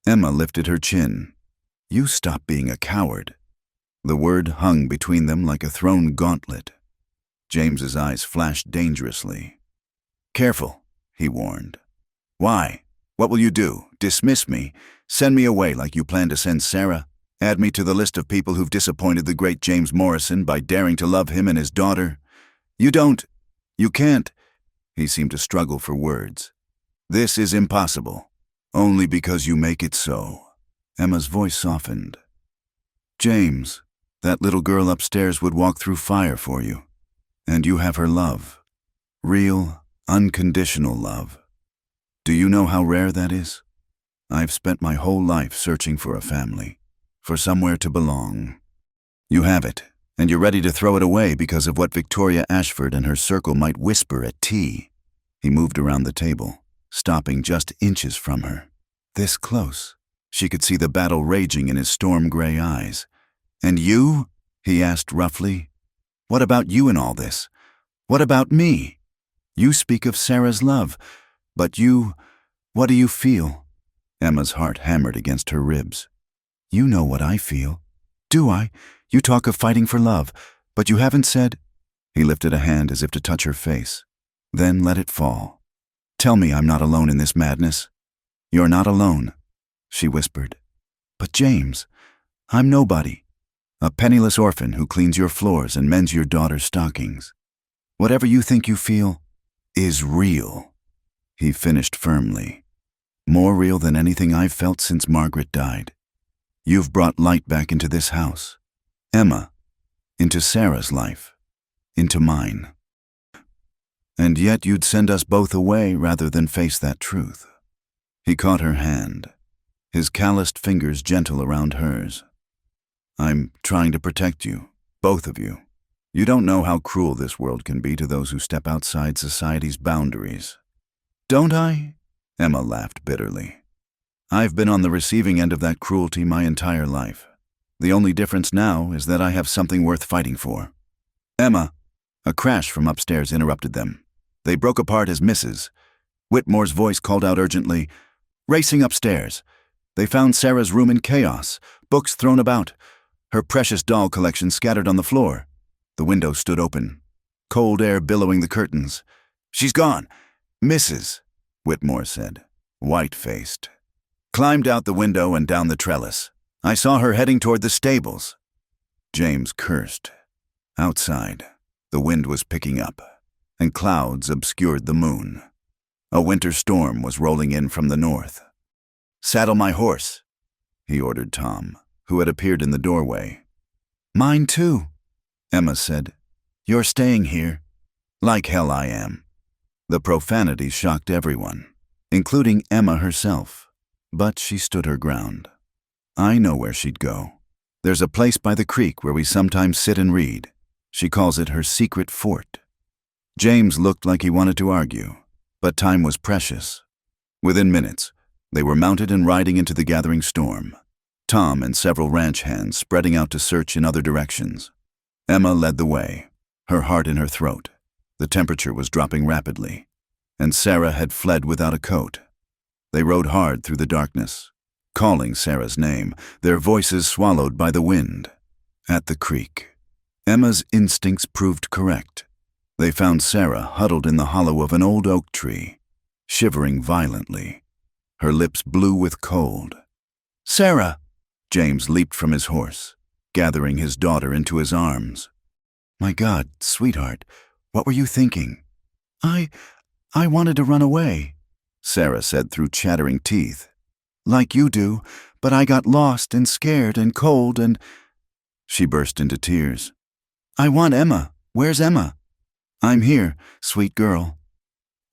Emma lifted her chin. You stop being a coward. The word hung between them like a thrown gauntlet. James's eyes flashed dangerously. Careful, he warned. Why? What will you do? Dismiss me? Send me away like you plan to send Sarah? Add me to the list of people who've disappointed the great James Morrison by daring to love him and his daughter? You can't. He seemed to struggle for words. This is impossible. Only because you make it so. Emma's voice softened. James, that little girl upstairs would walk through fire for you. And you have her love. Real, unconditional love. Do you know how rare that is? I've spent my whole life searching for a family, for somewhere to belong. You have it, and you're ready to throw it away because of what Victoria Ashford and her circle might whisper at tea. He moved around the table, stopping just inches from her. This close, she could see the battle raging in his storm-gray eyes. And you? He asked roughly. What about you in all this? What about me? You speak of Sarah's love, but what do you feel? Emma's heart hammered against her ribs. You know what I feel. Do I? You talk of fighting for love, but you haven't said. He lifted a hand as if to touch her face, then let it fall. Tell me I'm not alone in this madness. You're not alone, she whispered. But James, I'm nobody. A penniless orphan who cleans your floors and mends your daughter's stockings. Whatever you think you feel is real, he finished firmly. More real than anything I've felt since Margaret died. You've brought light back into this house. Emma, into Sarah's life, into mine. And yet you'd send us both away rather than face that truth. He caught her hand, his calloused fingers gentle around hers. I'm trying to protect you, both of you. You don't know how cruel this world can be to those who step outside society's boundaries. Don't I? Emma laughed bitterly. I've been on the receiving end of that cruelty my entire life. The only difference now is that I have something worth fighting for. Emma! A crash from upstairs interrupted them. They broke apart as misses. Whitmore's voice called out urgently, racing upstairs. They found Sarah's room in chaos, books thrown about, her precious doll collection scattered on the floor. The window stood open, cold air billowing the curtains. She's gone. Mrs., Whitmore said, white-faced. Climbed out the window and down the trellis. I saw her heading toward the stables. James cursed. Outside, the wind was picking up, and clouds obscured the moon. A winter storm was rolling in from the north. Saddle my horse, he ordered Tom, who had appeared in the doorway. Mine too, Emma said. You're staying here. Like hell I am. The profanity shocked everyone, including Emma herself, but she stood her ground. I know where she'd go. There's a place by the creek where we sometimes sit and read. She calls it her secret fort. James looked like he wanted to argue, but time was precious. Within minutes, they were mounted and riding into the gathering storm. Tom and several ranch hands spreading out to search in other directions. Emma led the way, her heart in her throat. The temperature was dropping rapidly, and Sarah had fled without a coat. They rode hard through the darkness, calling Sarah's name, their voices swallowed by the wind. At the creek, Emma's instincts proved correct. They found Sarah huddled in the hollow of an old oak tree, shivering violently, her lips blue with cold. Sarah! James leaped from his horse, gathering his daughter into his arms. My God, sweetheart, what were you thinking? I wanted to run away, Sarah said through chattering teeth. Like you do, but I got lost and scared and cold and... She burst into tears. "I want Emma. Where's Emma?" "I'm here, sweet girl."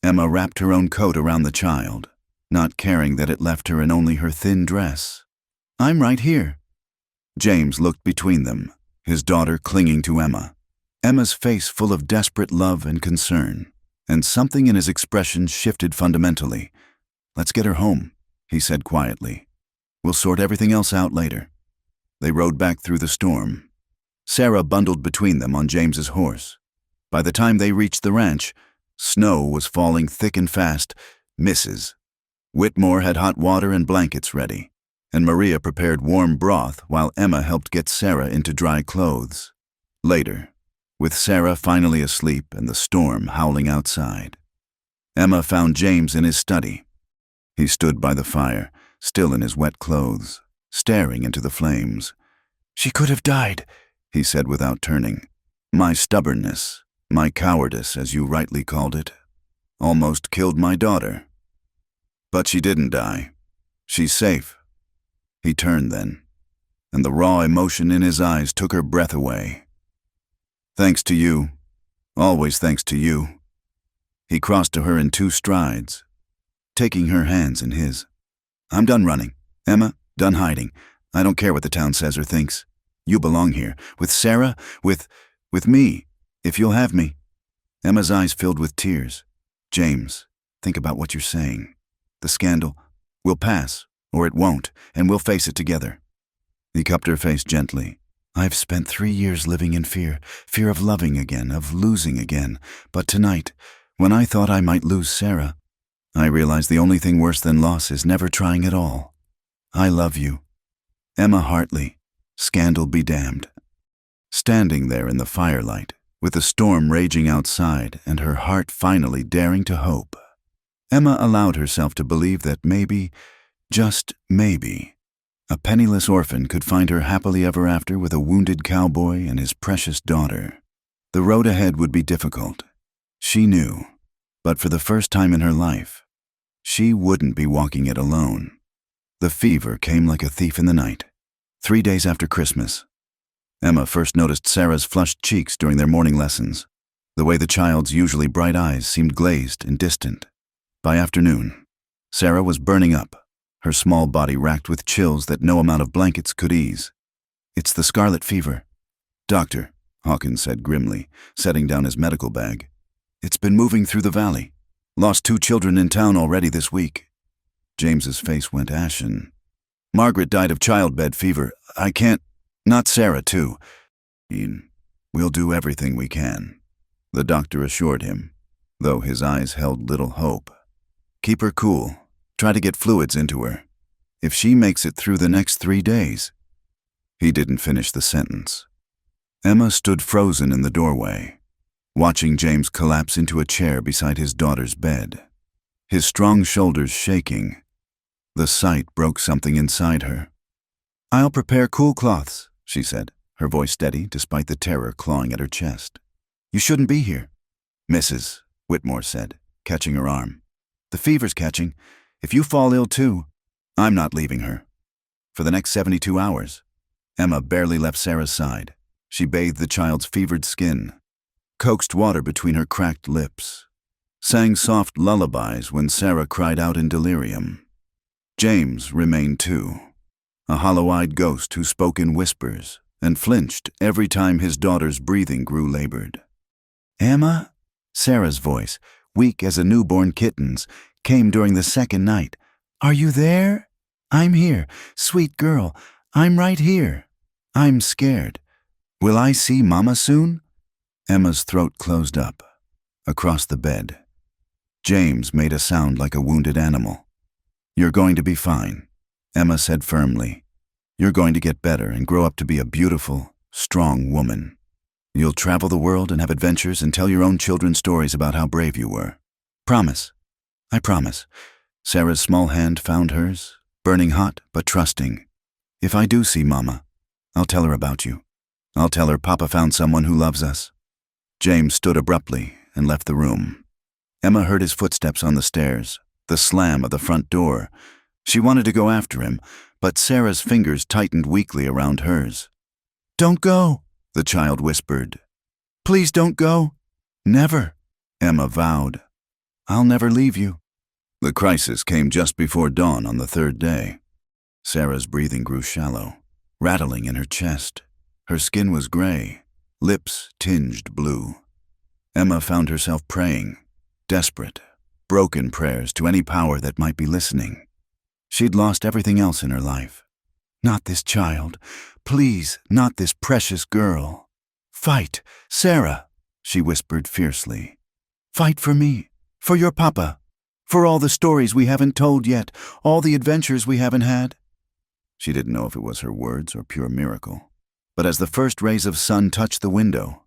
Emma wrapped her own coat around the child, not caring that it left her in only her thin dress. "I'm right here." James looked between them, his daughter clinging to Emma. Emma's face full of desperate love and concern, and something in his expression shifted fundamentally. "Let's get her home," he said quietly. "We'll sort everything else out later." They rode back through the storm. Sarah bundled between them on James's horse. By the time they reached the ranch, snow was falling thick and fast. Mrs. Whitmore had hot water and blankets ready, and Maria prepared warm broth while Emma helped get Sarah into dry clothes. Later, with Sarah finally asleep and the storm howling outside, Emma found James in his study. He stood by the fire, still in his wet clothes, staring into the flames. "She could have died," he said without turning. "My stubbornness, my cowardice, as you rightly called it, almost killed my daughter. But she didn't die. She's safe." He turned then, and the raw emotion in his eyes took her breath away. "Thanks to you. Always thanks to you." He crossed to her in 2 strides, taking her hands in his. "I'm done running. Emma, done hiding. I don't care what the town says or thinks. You belong here, with Sarah, with me, if you'll have me." Emma's eyes filled with tears. "James, think about what you're saying. The scandal will pass, or it won't, and we'll face it together." He cupped her face gently. "I've spent 3 years living in fear of loving again, of losing again. But tonight, when I thought I might lose Sarah, I realized the only thing worse than loss is never trying at all. I love you. Emma Hartley, scandal be damned." Standing there in the firelight, with the storm raging outside and her heart finally daring to hope, Emma allowed herself to believe that maybe, just maybe, a penniless orphan could find her happily ever after with a wounded cowboy and his precious daughter. The road ahead would be difficult, she knew, but for the first time in her life, she wouldn't be walking it alone. The fever came like a thief in the night. 3 days after Christmas, Emma first noticed Sarah's flushed cheeks during their morning lessons. The way the child's usually bright eyes seemed glazed and distant. By afternoon, Sarah was burning up, her small body racked with chills that no amount of blankets could ease. "It's the scarlet fever." "Doctor," Hawkins said grimly, setting down his medical bag. "It's been moving through the valley. Lost 2 children in town already this week." James's face went ashen. "Margaret died of childbed fever. I can't— Not Sarah, too." "We'll do everything we can," the doctor assured him, though his eyes held little hope. "Keep her cool. Try to get fluids into her. If she makes it through the next 3 days." He didn't finish the sentence. Emma stood frozen in the doorway, watching James collapse into a chair beside his daughter's bed, his strong shoulders shaking. The sight broke something inside her. "I'll prepare cool cloths," she said, her voice steady despite the terror clawing at her chest. "You shouldn't be here." "Mrs. Whitmore said, catching her arm. "The fever's catching. If you fall ill too, I'm not leaving her. For the next 72 hours. Emma barely left Sarah's side. She bathed the child's fevered skin, coaxed water between her cracked lips, sang soft lullabies when Sarah cried out in delirium. James remained too, a hollow-eyed ghost who spoke in whispers and flinched every time his daughter's breathing grew labored. "Emma?" Sarah's voice, weak as a newborn kitten's, came during the second night. "Are you there? I'm here, sweet girl. I'm right here. I'm scared. Will I see Mama soon?" Emma's throat closed up, across the bed. James made a sound like a wounded animal. "You're going to be fine," Emma said firmly. "You're going to get better and grow up to be a beautiful, strong woman. You'll travel the world and have adventures and tell your own children stories about how brave you were. Promise. I promise." Sarah's small hand found hers, burning hot but trusting. "If I do see Mama, I'll tell her about you. I'll tell her Papa found someone who loves us." James stood abruptly and left the room. Emma heard his footsteps on the stairs, the slam of the front door. She wanted to go after him, but Sarah's fingers tightened weakly around hers. "Don't go," the child whispered. "Please don't go." "Never," Emma vowed. "I'll never leave you." The crisis came just before dawn on the third day. Sarah's breathing grew shallow, rattling in her chest. Her skin was gray, lips tinged blue. Emma found herself praying, desperate, broken prayers to any power that might be listening. She'd lost everything else in her life. Not this child. Please, not this precious girl. "Fight, Sarah," she whispered fiercely. "Fight for me, for your papa, for all the stories we haven't told yet, all the adventures we haven't had." She didn't know if it was her words or pure miracle. But as the first rays of sun touched the window,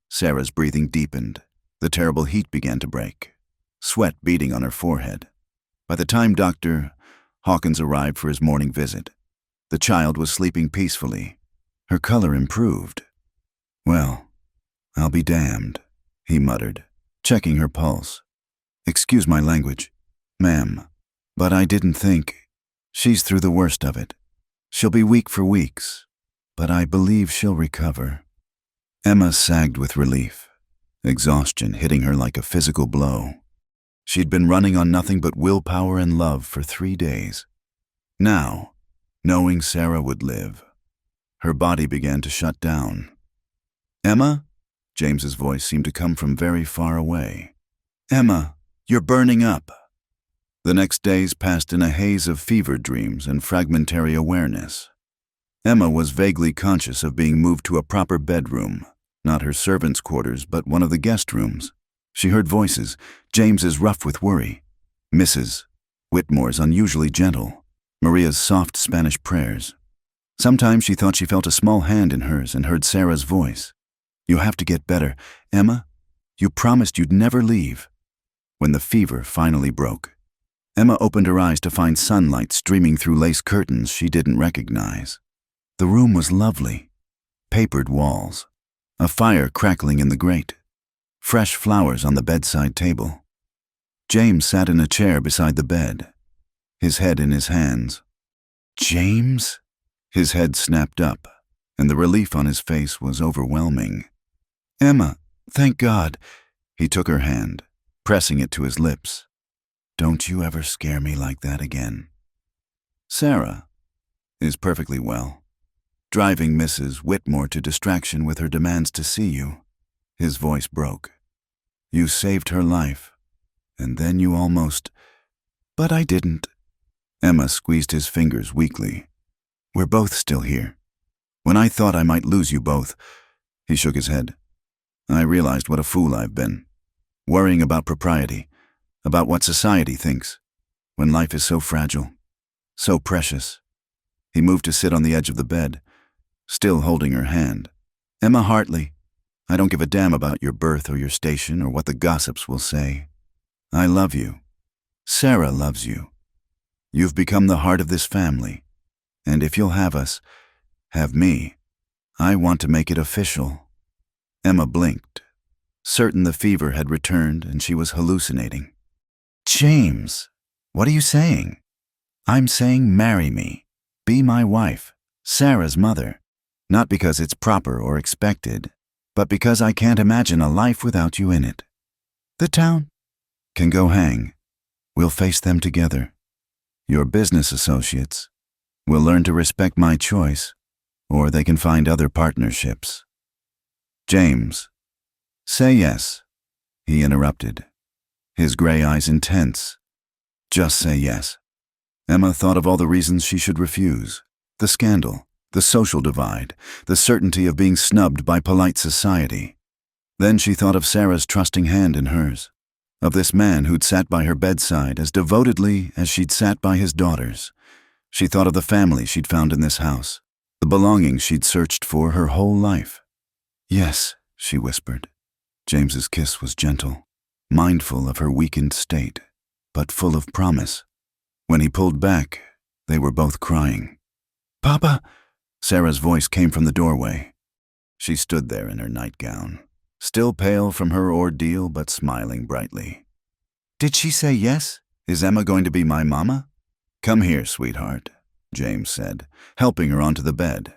Sarah's breathing deepened. The terrible heat began to break, sweat beading on her forehead. By the time Dr. Hawkins arrived for his morning visit, the child was sleeping peacefully. Her color improved. "Well, I'll be damned," he muttered, checking her pulse. "Excuse my language, ma'am, but I didn't think. She's through the worst of it. She'll be weak for weeks, but I believe she'll recover." Emma sagged with relief, exhaustion hitting her like a physical blow. She'd been running on nothing but willpower and love for 3 days. Now, knowing Sarah would live, her body began to shut down. "Emma?" James's voice seemed to come from very far away. "Emma, you're burning up." The next days passed in a haze of fever dreams and fragmentary awareness. Emma was vaguely conscious of being moved to a proper bedroom, not her servants' quarters, but one of the guest rooms. She heard voices, James's rough with worry, Mrs. Whitmore's unusually gentle, Maria's soft Spanish prayers. Sometimes she thought she felt a small hand in hers and heard Sarah's voice. "You have to get better, Emma. You promised you'd never leave." When the fever finally broke, Emma opened her eyes to find sunlight streaming through lace curtains she didn't recognize. The room was lovely. Papered walls, a fire crackling in the grate, fresh flowers on the bedside table. James sat in a chair beside the bed, his head in his hands. "James?" His head snapped up, and the relief on his face was overwhelming. "Emma, thank God." He took her hand, pressing it to his lips. "Don't you ever scare me like that again." Sarah is perfectly well, driving Mrs. Whitmore to distraction with her demands to see you. His voice broke. "You saved her life, and then you almost—" "But I didn't." Emma squeezed his fingers weakly. "We're both still here. When I thought I might lose you both," he shook his head, "I realized what a fool I've been, worrying about propriety, about what society thinks, when life is so fragile, so precious." He moved to sit on the edge of the bed, still holding her hand. "Emma Hartley, I don't give a damn about your birth or your station or what the gossips will say. I love you. Sarah loves you. You've become the heart of this family, and if you'll have us, have me, I want to make it official." Emma blinked, certain the fever had returned and she was hallucinating. "James, what are you saying?" "I'm saying marry me. Be my wife, Sarah's mother. Not because it's proper or expected, but because I can't imagine a life without you in it. The town can go hang. We'll face them together. Your business associates will learn to respect my choice, or they can find other partnerships." "James, say yes," he interrupted, his gray eyes intense. "Just say yes." Emma thought of all the reasons she should refuse. The scandal, the social divide, the certainty of being snubbed by polite society. Then she thought of Sarah's trusting hand in hers, of this man who'd sat by her bedside as devotedly as she'd sat by his daughters. She thought of the family she'd found in this house, the belongings she'd searched for her whole life. "Yes," she whispered. James's kiss was gentle, mindful of her weakened state, but full of promise. When he pulled back, they were both crying. "Papa!" Sarah's voice came from the doorway. She stood there in her nightgown, still pale from her ordeal but smiling brightly. "Did she say yes? Is Emma going to be my mama?" "Come here, sweetheart," James said, helping her onto the bed.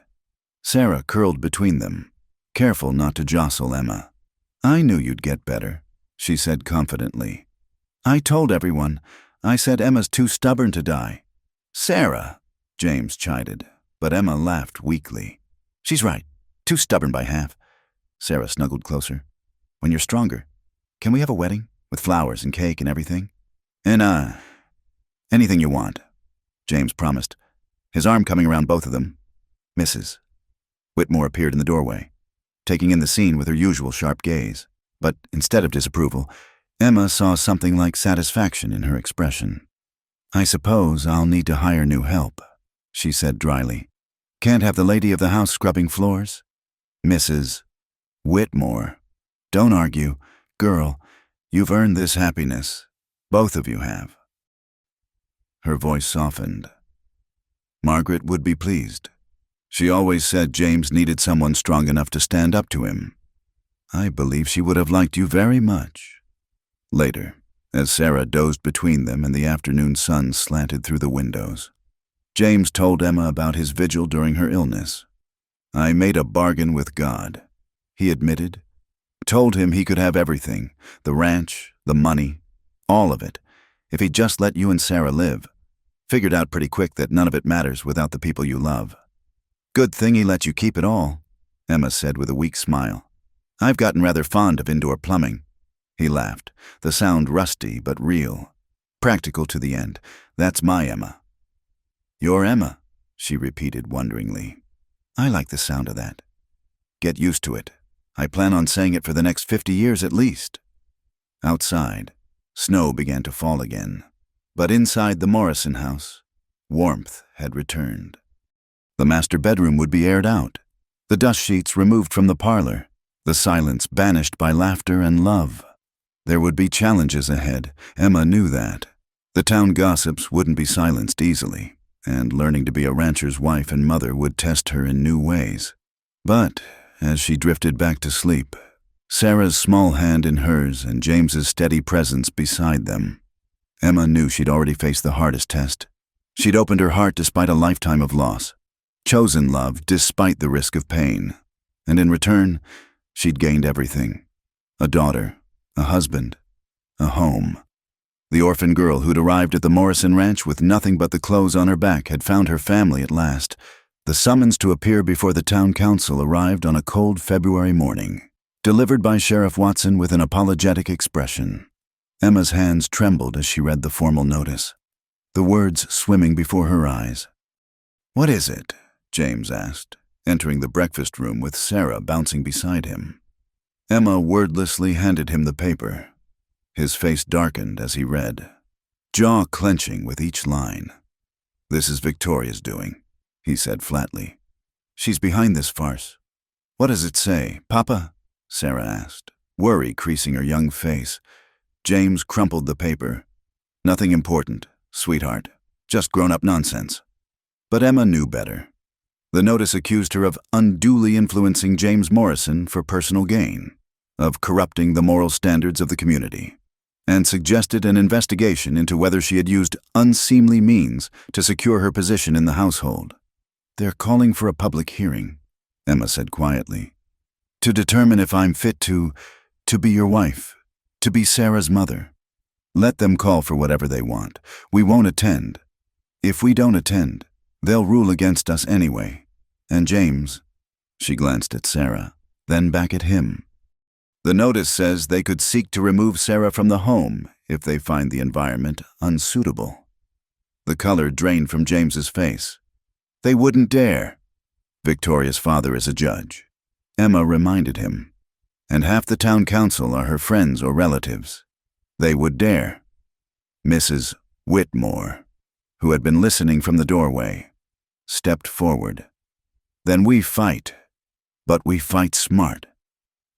Sarah curled between them, careful not to jostle Emma. "I knew you'd get better," she said confidently. "I told everyone. I said Emma's too stubborn to die." "Sarah," James chided, but Emma laughed weakly. "She's right. Too stubborn by half." Sarah snuggled closer. "When you're stronger, can we have a wedding? With flowers and cake and everything?" "And, anything you want," James promised, his arm coming around both of them. "Mrs." Whitmore appeared in the doorway, taking in the scene with her usual sharp gaze. But instead of disapproval, Emma saw something like satisfaction in her expression. "I suppose I'll need to hire new help," she said dryly. "Can't have the lady of the house scrubbing floors?" "Mrs. Whitmore, don't argue. Girl, you've earned this happiness. Both of you have." Her voice softened. Margaret would be pleased. She always said James needed someone strong enough to stand up to him. "I believe she would have liked you very much." Later, as Sarah dozed between them and the afternoon sun slanted through the windows, James told Emma about his vigil during her illness. "I made a bargain with God," he admitted. "Told him he could have everything, the ranch, the money, all of it, if he'd just let you and Sarah live. Figured out pretty quick that none of it matters without the people you love." "Good thing he let you keep it all," Emma said with a weak smile. "I've gotten rather fond of indoor plumbing." He laughed, the sound rusty but real. "Practical to the end. That's my Emma." "Your Emma," she repeated wonderingly. "I like the sound of that." "Get used to it. I plan on saying it for the next 50 years at least." Outside, snow began to fall again. But inside the Morrison house, warmth had returned. The master bedroom would be aired out, the dust sheets removed from the parlor, the silence banished by laughter and love. There would be challenges ahead, Emma knew that. The town gossips wouldn't be silenced easily, and learning to be a rancher's wife and mother would test her in new ways. But as she drifted back to sleep, Sarah's small hand in hers and James's steady presence beside them, Emma knew she'd already faced the hardest test. She'd opened her heart despite a lifetime of loss, chosen love despite the risk of pain, and in return, she'd gained everything. A daughter, a husband, a home. The orphan girl who'd arrived at the Morrison Ranch with nothing but the clothes on her back had found her family at last. The summons to appear before the town council arrived on a cold February morning, delivered by Sheriff Watson with an apologetic expression. Emma's hands trembled as she read the formal notice, the words swimming before her eyes. "What is it?" James asked, entering the breakfast room with Sarah bouncing beside him. Emma wordlessly handed him the paper. His face darkened as he read, jaw clenching with each line. "This is Victoria's doing," he said flatly. "She's behind this farce." "What does it say, Papa?" Sarah asked, worry creasing her young face. James crumpled the paper. "Nothing important, sweetheart. Just grown-up nonsense." But Emma knew better. The notice accused her of unduly influencing James Morrison for personal gain, of corrupting the moral standards of the community, and suggested an investigation into whether she had used unseemly means to secure her position in the household. "They're calling for a public hearing," Emma said quietly, "to determine if I'm fit to be your wife, to be Sarah's mother. Let them call for whatever they want. We won't attend. If we don't attend, they'll rule against us anyway. And James," she glanced at Sarah, then back at him. "The notice says they could seek to remove Sarah from the home if they find the environment unsuitable." The color drained from James's face. "They wouldn't dare. Victoria's father is a judge," Emma reminded him. "And half the town council are her friends or relatives. They would dare." Mrs. Whitmore, who had been listening from the doorway, stepped forward. "Then we fight, but we fight smart."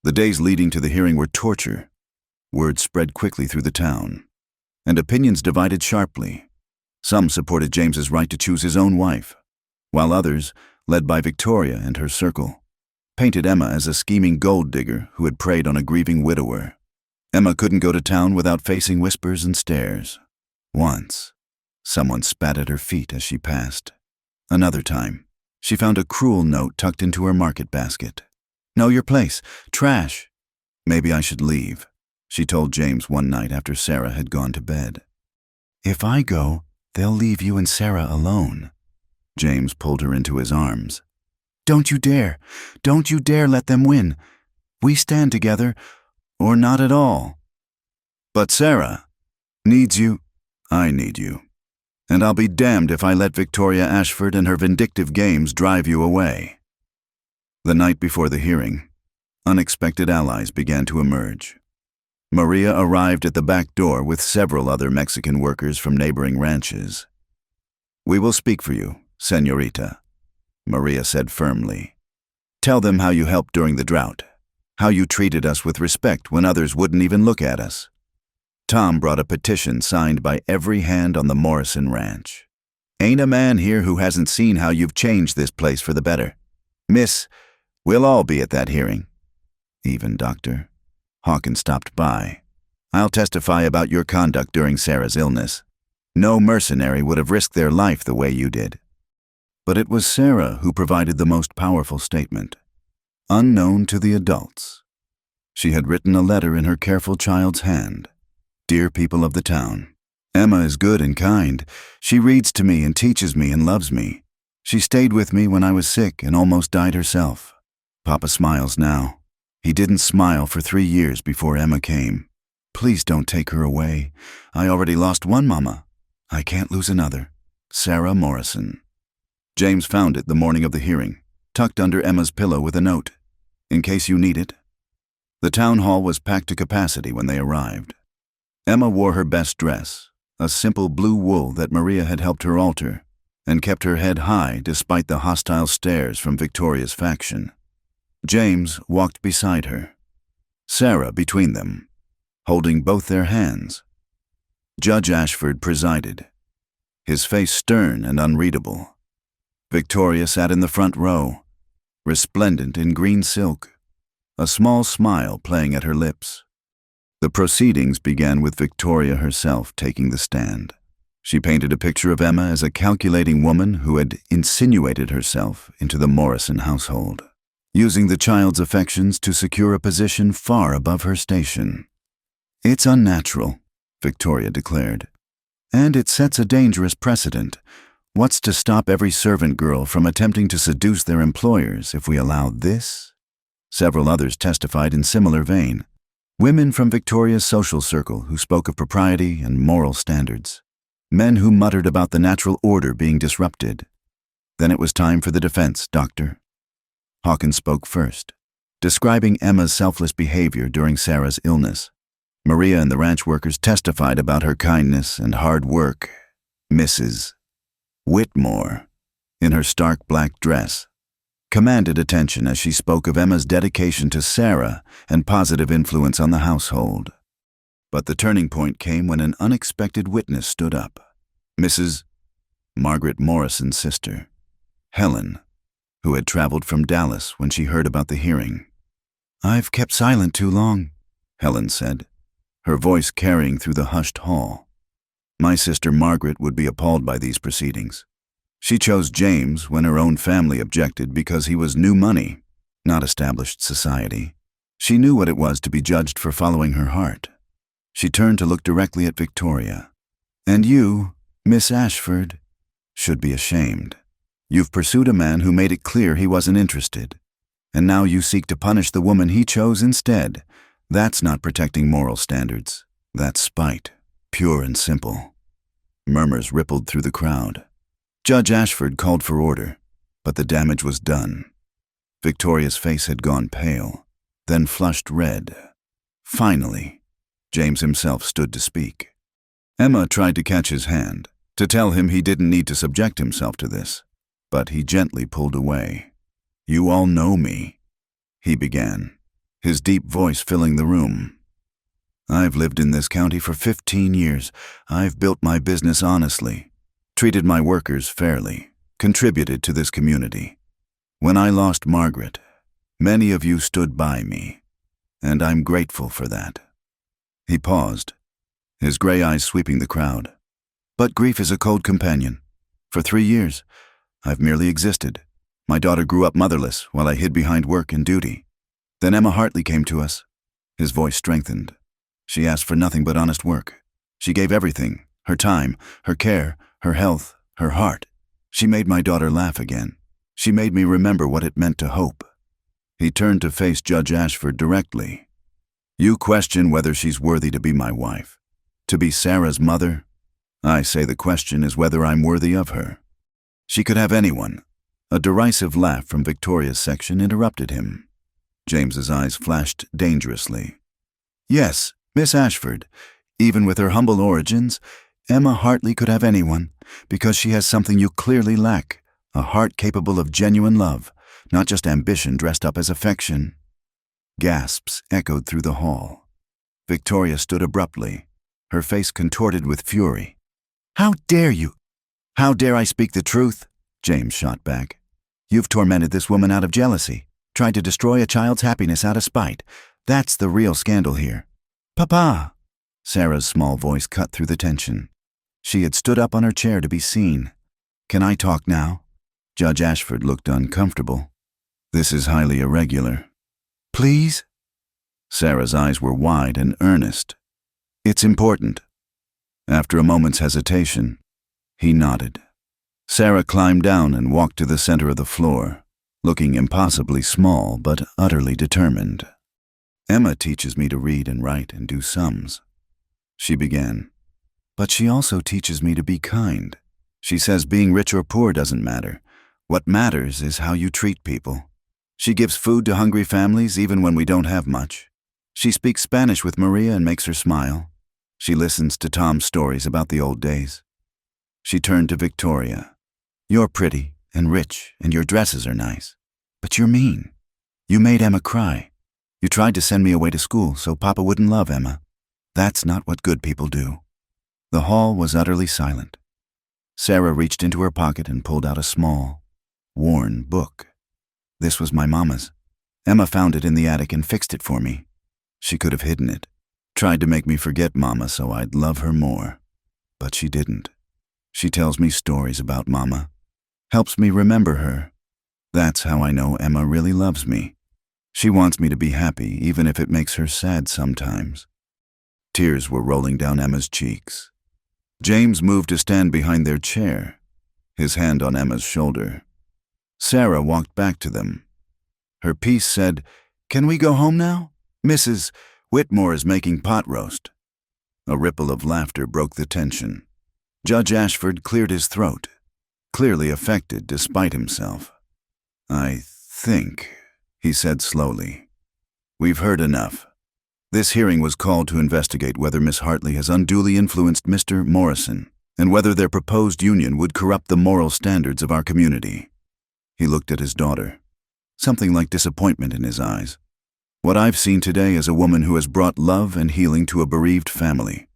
The days leading to the hearing were torture. Word spread quickly through the town, and opinions divided sharply. Some supported James's right to choose his own wife, while others, led by Victoria and her circle, painted Emma as a scheming gold digger who had preyed on a grieving widower. Emma couldn't go to town without facing whispers and stares. Once, someone spat at her feet as she passed. Another time, She found a cruel note tucked into her market basket. "Know your place. Trash." "Maybe I should leave," she told James one night after Sarah had gone to bed. "If I go, they'll leave you and Sarah alone." James pulled her into his arms. "Don't you dare. Don't you dare let them win. We stand together, or not at all." "But Sarah needs you." "I need you. And I'll be damned if I let Victoria Ashford and her vindictive games drive you away." The night before the hearing, unexpected allies began to emerge. Maria arrived at the back door with several other Mexican workers from neighboring ranches. "We will speak for you, señorita," Maria said firmly. "Tell them how you helped during the drought, how you treated us with respect when others wouldn't even look at us." Tom brought a petition signed by every hand on the Morrison ranch. "Ain't a man here who hasn't seen how you've changed this place for the better. Miss, we'll all be at that hearing." "Even Doctor?" Hawkins stopped by. "I'll testify about your conduct during Sarah's illness. No mercenary would have risked their life the way you did." But it was Sarah who provided the most powerful statement. Unknown to the adults, she had written a letter in her careful child's hand. "Dear people of the town, Emma is good and kind. She reads to me and teaches me and loves me. She stayed with me when I was sick and almost died herself. Papa smiles now. He didn't smile for 3 years before Emma came. Please don't take her away. I already lost one mama. I can't lose another. Sarah Morrison." James found it the morning of the hearing, tucked under Emma's pillow with a note. "In case you need it." The town hall was packed to capacity when they arrived. Emma wore her best dress, a simple blue wool that Maria had helped her alter, and kept her head high despite the hostile stares from Victoria's faction. James walked beside her, Sarah between them, holding both their hands. Judge Ashford presided, his face stern and unreadable. Victoria sat in the front row, resplendent in green silk, a small smile playing at her lips. The proceedings began with Victoria herself taking the stand. She painted a picture of Emma as a calculating woman who had insinuated herself into the Morrison household, using the child's affections to secure a position far above her station. "It's unnatural," Victoria declared, "and it sets a dangerous precedent. What's to stop every servant girl from attempting to seduce their employers if we allow this?" Several others testified in similar vein. Women from Victoria's social circle who spoke of propriety and moral standards. Men who muttered about the natural order being disrupted. Then it was time for the defense, Doctor. Hawkins spoke first, describing Emma's selfless behavior during Sarah's illness. Maria and the ranch workers testified about her kindness and hard work. Mrs. Whitmore, in her stark black dress, commanded attention as she spoke of Emma's dedication to Sarah and positive influence on the household. But the turning point came when an unexpected witness stood up. Mrs. Margaret Morrison's sister, Helen, who had traveled from Dallas when she heard about the hearing. "I've kept silent too long," Helen said, her voice carrying through the hushed hall. "My sister Margaret would be appalled by these proceedings. She chose James when her own family objected because he was new money, not established society. She knew what it was to be judged for following her heart." She turned to look directly at Victoria. "And you, Miss Ashford, should be ashamed. You've pursued a man who made it clear he wasn't interested, and now you seek to punish the woman he chose instead. That's not protecting moral standards. That's spite, pure and simple." Murmurs rippled through the crowd. Judge Ashford called for order, but the damage was done. Victoria's face had gone pale, then flushed red. Finally, James himself stood to speak. Emma tried to catch his hand, to tell him he didn't need to subject himself to this, but he gently pulled away. "You all know me," he began, his deep voice filling the room. "I've lived in this county for 15 years. I've built my business honestly, treated my workers fairly, contributed to this community. When I lost Margaret, many of you stood by me, and I'm grateful for that." He paused, his gray eyes sweeping the crowd. "But grief is a cold companion. For 3 years, I've merely existed, My daughter grew up motherless while I hid behind work and duty. Then Emma Hartley came to us. His voice strengthened. She asked for nothing but honest work. She gave everything, her time, her care, her health, her heart. She made my daughter laugh again. She made me remember what it meant to hope. He turned to face Judge Ashford directly. You question whether she's worthy to be my wife, to be Sarah's mother? I say the question is whether I'm worthy of her. She could have anyone. A derisive laugh from Victoria's section interrupted him. James's eyes flashed dangerously. Yes, Miss Ashford, even with her humble origins, Emma Hartley could have anyone, because she has something you clearly lack, a heart capable of genuine love, not just ambition dressed up as affection. Gasps echoed through the hall. Victoria stood abruptly, her face contorted with fury. How dare you? How dare I speak the truth? James shot back. You've tormented this woman out of jealousy, tried to destroy a child's happiness out of spite. That's the real scandal here. Papa! Sarah's small voice cut through the tension. She had stood up on her chair to be seen. Can I talk now? Judge Ashford looked uncomfortable. This is highly irregular. Please? Sarah's eyes were wide and earnest. It's important. After a moment's hesitation, he nodded. Sarah climbed down and walked to the center of the floor, looking impossibly small but utterly determined. Emma teaches me to read and write and do sums, she began. But she also teaches me to be kind. She says being rich or poor doesn't matter. What matters is how you treat people. She gives food to hungry families even when we don't have much. She speaks Spanish with Maria and makes her smile. She listens to Tom's stories about the old days. She turned to Victoria. You're pretty and rich and your dresses are nice, but you're mean. You made Emma cry. You tried to send me away to school so Papa wouldn't love Emma. That's not what good people do. The hall was utterly silent. Sarah reached into her pocket and pulled out a small, worn book. This was my mama's. Emma found it in the attic and fixed it for me. She could have hidden it, tried to make me forget Mama so I'd love her more. But she didn't. She tells me stories about Mama, helps me remember her. That's how I know Emma really loves me. She wants me to be happy, even if it makes her sad sometimes. Tears were rolling down Emma's cheeks. James moved to stand behind their chair, his hand on Emma's shoulder. Sarah walked back to them. Her piece said, "Can we go home now? Mrs. Whitmore is making pot roast." A ripple of laughter broke the tension. Judge Ashford cleared his throat, clearly affected despite himself. "I think," he said slowly, "we've heard enough. This hearing was called to investigate whether Miss Hartley has unduly influenced Mr. Morrison and whether their proposed union would corrupt the moral standards of our community." He looked at his daughter, something like disappointment in his eyes. "What I've seen today is a woman who has brought love and healing to a bereaved family,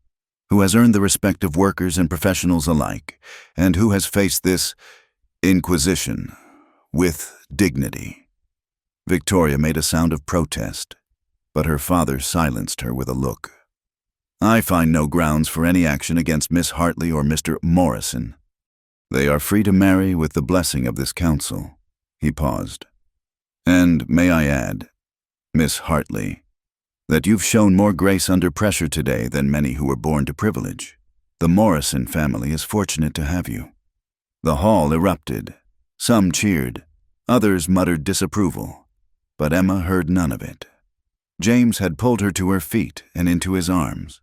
who has earned the respect of workers and professionals alike, and who has faced this inquisition with dignity." Victoria made a sound of protest, but her father silenced her with a look. "I find no grounds for any action against Miss Hartley or Mr. Morrison. They are free to marry with the blessing of this council." He paused. "And may I add, Miss Hartley, that you've shown more grace under pressure today than many who were born to privilege. The Morrison family is fortunate to have you." The hall erupted. Some cheered, others muttered disapproval, but Emma heard none of it. James had pulled her to her feet and into his arms,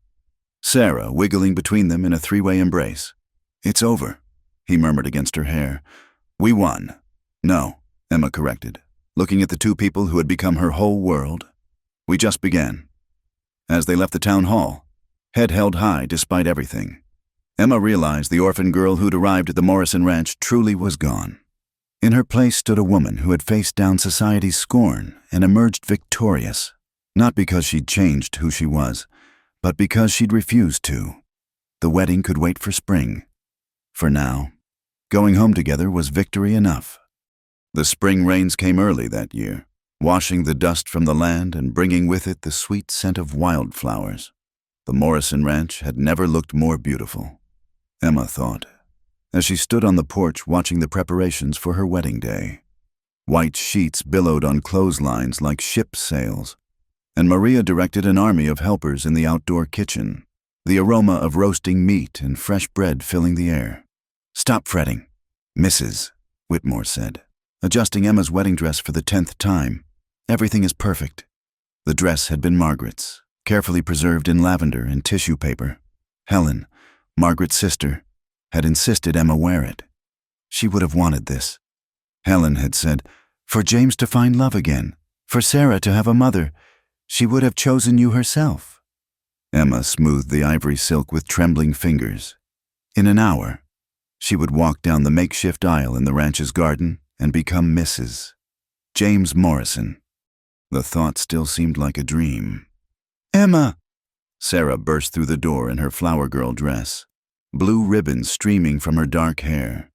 Sarah wiggling between them in a three-way embrace. "It's over," he murmured against her hair. "We won." "No," Emma corrected, looking at the two people who had become her whole world. "We just began." As they left the town hall, head held high despite everything, Emma realized the orphan girl who'd arrived at the Morrison Ranch truly was gone. In her place stood a woman who had faced down society's scorn and emerged victorious, not because she'd changed who she was, but because she'd refused to. The wedding could wait for spring. For now, going home together was victory enough. The spring rains came early that year, washing the dust from the land and bringing with it the sweet scent of wildflowers. The Morrison Ranch had never looked more beautiful, Emma thought, as she stood on the porch watching the preparations for her wedding day. White sheets billowed on clotheslines like ship sails, and Maria directed an army of helpers in the outdoor kitchen, the aroma of roasting meat and fresh bread filling the air. "Stop fretting, Mrs." Whitmore said, adjusting Emma's wedding dress for the 10th time. "Everything is perfect." The dress had been Margaret's, carefully preserved in lavender and tissue paper. Helen, Margaret's sister, had insisted Emma wear it. She would have wanted this. Helen had said, "For James to find love again, for Sarah to have a mother, she would have chosen you herself." Emma smoothed the ivory silk with trembling fingers. In an hour, she would walk down the makeshift aisle in the ranch's garden and become Mrs. James Morrison. The thought still seemed like a dream. "Emma!" Sarah burst through the door in her flower girl dress, blue ribbons streaming from her dark hair.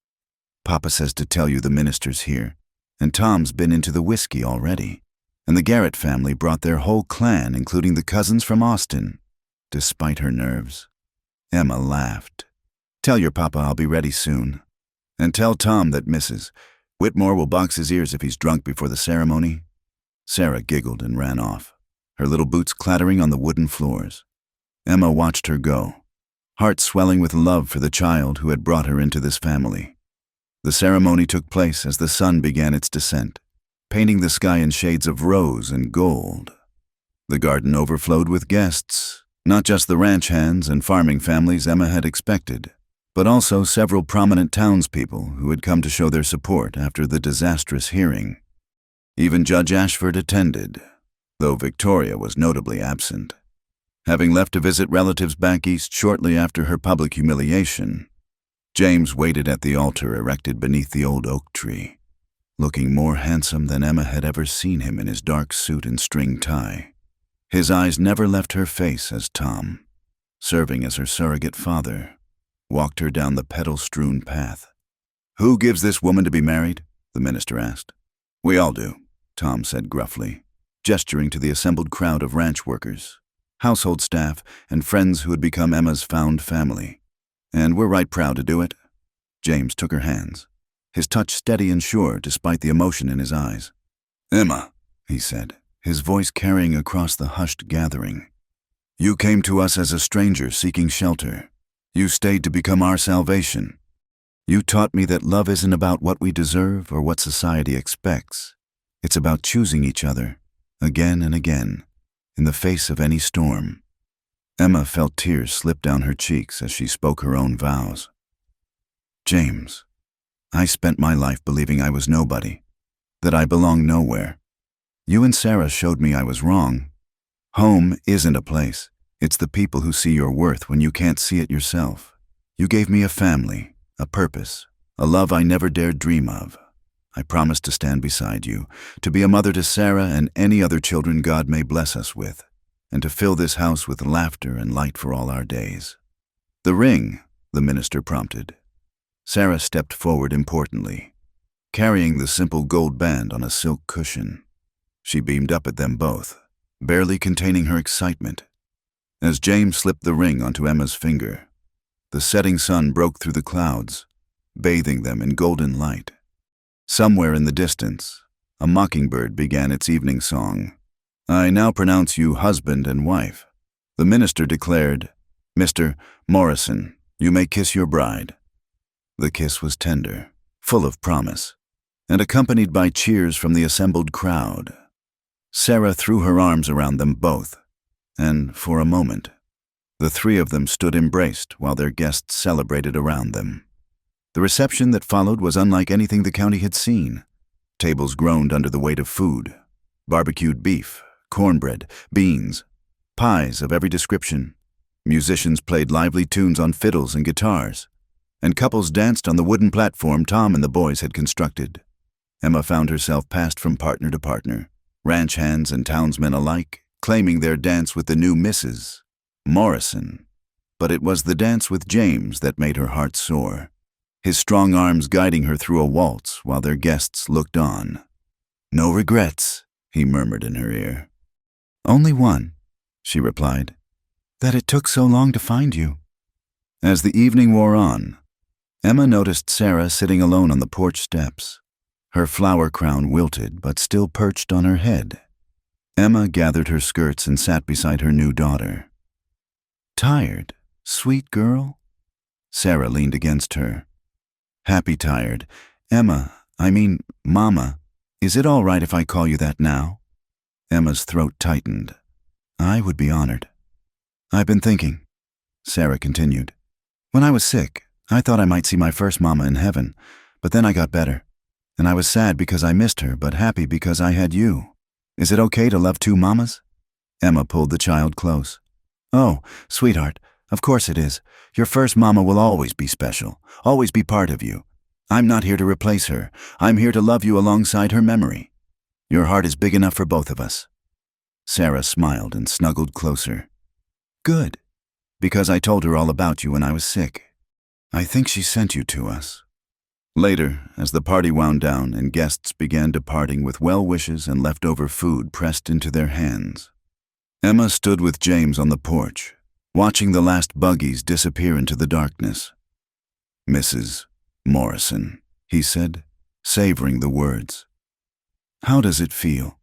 "Papa says to tell you the minister's here, and Tom's been into the whiskey already, and the Garrett family brought their whole clan, including the cousins from Austin." Despite her nerves, Emma laughed. "Tell your papa I'll be ready soon. And tell Tom that Mrs. Whitmore will box his ears if he's drunk before the ceremony." Sarah giggled and ran off, her little boots clattering on the wooden floors. Emma watched her go, heart swelling with love for the child who had brought her into this family. The ceremony took place as the sun began its descent, painting the sky in shades of rose and gold. The garden overflowed with guests, not just the ranch hands and farming families Emma had expected, but also several prominent townspeople who had come to show their support after the disastrous hearing. Even Judge Ashford attended, though Victoria was notably absent, having left to visit relatives back east shortly after her public humiliation. James waited at the altar erected beneath the old oak tree, looking more handsome than Emma had ever seen him in his dark suit and string tie. His eyes never left her face as Tom, serving as her surrogate father, walked her down the petal-strewn path. "Who gives this woman to be married?" the minister asked. "We all do," Tom said gruffly, gesturing to the assembled crowd of ranch workers, household staff, and friends who had become Emma's found family. "And we're right proud to do it." James took her hands, his touch steady and sure despite the emotion in his eyes. "Emma," he said, his voice carrying across the hushed gathering, "you came to us as a stranger seeking shelter. You stayed to become our salvation. You taught me that love isn't about what we deserve or what society expects. It's about choosing each other, again and again, in the face of any storm." Emma felt tears slip down her cheeks as she spoke her own vows. "James, I spent my life believing I was nobody, that I belonged nowhere. You and Sarah showed me I was wrong. Home isn't a place. It's the people who see your worth when you can't see it yourself. You gave me a family, a purpose, a love I never dared dream of. I promise to stand beside you, to be a mother to Sarah and any other children God may bless us with, and to fill this house with laughter and light for all our days." "The ring," the minister prompted. Sarah stepped forward importantly, carrying the simple gold band on a silk cushion. She beamed up at them both, barely containing her excitement. As James slipped the ring onto Emma's finger, the setting sun broke through the clouds, bathing them in golden light. Somewhere in the distance, a mockingbird began its evening song. "I now pronounce you husband and wife." The minister declared, "Mr. Morrison, you may kiss your bride." The kiss was tender, full of promise, and accompanied by cheers from the assembled crowd. Sarah threw her arms around them both, and, for a moment, the three of them stood embraced while their guests celebrated around them. The reception that followed was unlike anything the county had seen. Tables groaned under the weight of food: barbecued beef, cornbread, beans, pies of every description. Musicians played lively tunes on fiddles and guitars, and couples danced on the wooden platform Tom and the boys had constructed. Emma found herself passed from partner to partner, ranch hands and townsmen alike, claiming their dance with the new Mrs. Morrison. But it was the dance with James that made her heart soar, his strong arms guiding her through a waltz while their guests looked on. "No regrets," he murmured in her ear. "Only one," she replied, "that it took so long to find you." As the evening wore on, Emma noticed Sarah sitting alone on the porch steps, Her flower crown wilted but still perched on her head. Emma gathered her skirts and sat beside her new daughter. "Tired, sweet girl?" Sarah leaned against her. "Happy tired. Mama, is it all right if I call you that now?" Emma's throat tightened. "I would be honored." "I've been thinking," Sarah continued. "When I was sick, I thought I might see my first mama in heaven, but then I got better. And I was sad because I missed her, but happy because I had you. Is it okay to love two mamas?" Emma pulled the child close. "Oh, sweetheart, of course it is. Your first mama will always be special, always be part of you. I'm not here to replace her. I'm here to love you alongside her memory. Your heart is big enough for both of us." Sarah smiled and snuggled closer. "Good, because I told her all about you when I was sick. I think she sent you to us." Later, as the party wound down and guests began departing with well wishes and leftover food pressed into their hands, Emma stood with James on the porch, watching the last buggies disappear into the darkness. "Mrs. Morrison," he said, savoring the words. "How does it feel?"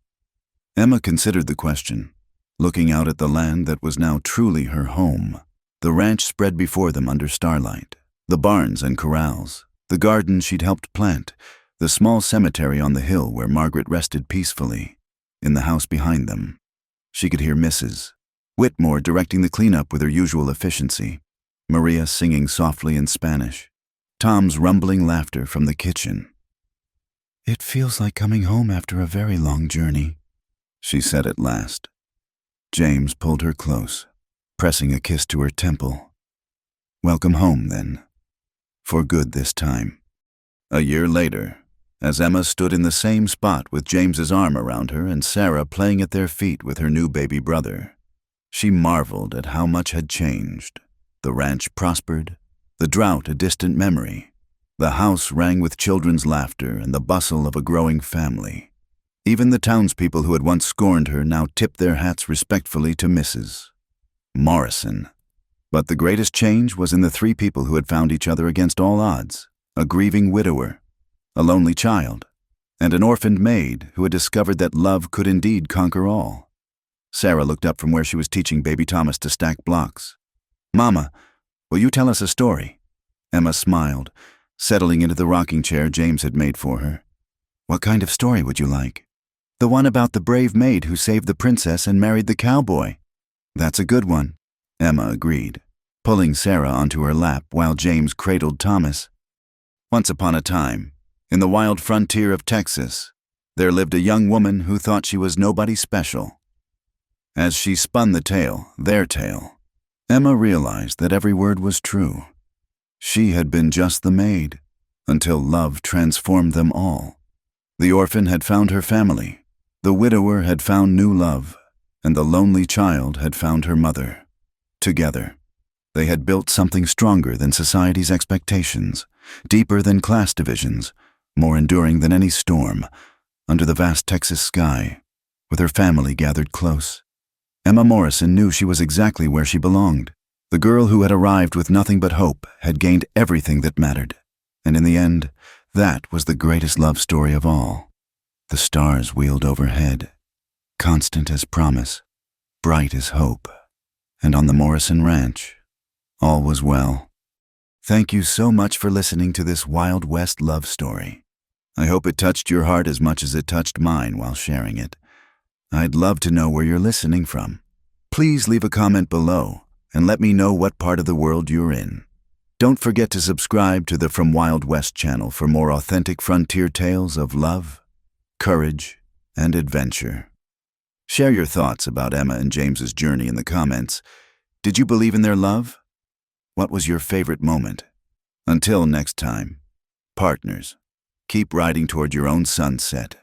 Emma considered the question, looking out at the land that was now truly her home. The ranch spread before them under starlight, the barns and corrals, the garden she'd helped plant, the small cemetery on the hill where Margaret rested peacefully. In the house behind them, she could hear Mrs. Whitmore directing the cleanup with her usual efficiency, Maria singing softly in Spanish, Tom's rumbling laughter from the kitchen. "It feels like coming home after a very long journey," she said at last. James pulled her close, pressing a kiss to her temple. "Welcome home, then. For good this time." A year later, as Emma stood in the same spot with James's arm around her and Sarah playing at their feet with her new baby brother, she marveled at how much had changed. The ranch prospered, the drought a distant memory. The house rang with children's laughter and the bustle of a growing family. Even the townspeople who had once scorned her now tipped their hats respectfully to Mrs. Morrison. But the greatest change was in the three people who had found each other against all odds: a grieving widower, a lonely child, and an orphaned maid who had discovered that love could indeed conquer all. Sarah looked up from where she was teaching baby Thomas to stack blocks. "Mama, will you tell us a story?" Emma smiled, settling into the rocking chair James had made for her. "What kind of story would you like?" "The one about the brave maid who saved the princess and married the cowboy." "That's a good one," Emma agreed, pulling Sarah onto her lap while James cradled Thomas. "Once upon a time, in the wild frontier of Texas, there lived a young woman who thought she was nobody special." As she spun the tale, their tale, Emma realized that every word was true. She had been just the maid, until love transformed them all. The orphan had found her family, the widower had found new love, and the lonely child had found her mother. Together, they had built something stronger than society's expectations, deeper than class divisions, more enduring than any storm, under the vast Texas sky, with her family gathered close. Emma Morrison knew she was exactly where she belonged. The girl who had arrived with nothing but hope had gained everything that mattered, and in the end, that was the greatest love story of all. The stars wheeled overhead, constant as promise, bright as hope, and on the Morrison Ranch, all was well. Thank you so much for listening to this Wild West love story. I hope it touched your heart as much as it touched mine while sharing it. I'd love to know where you're listening from. Please leave a comment below and let me know what part of the world you're in. Don't forget to subscribe to the From Wild West channel for more authentic frontier tales of love, courage, and adventure. Share your thoughts about Emma and James's journey in the comments. Did you believe in their love? What was your favorite moment? Until next time, partners, keep riding toward your own sunset.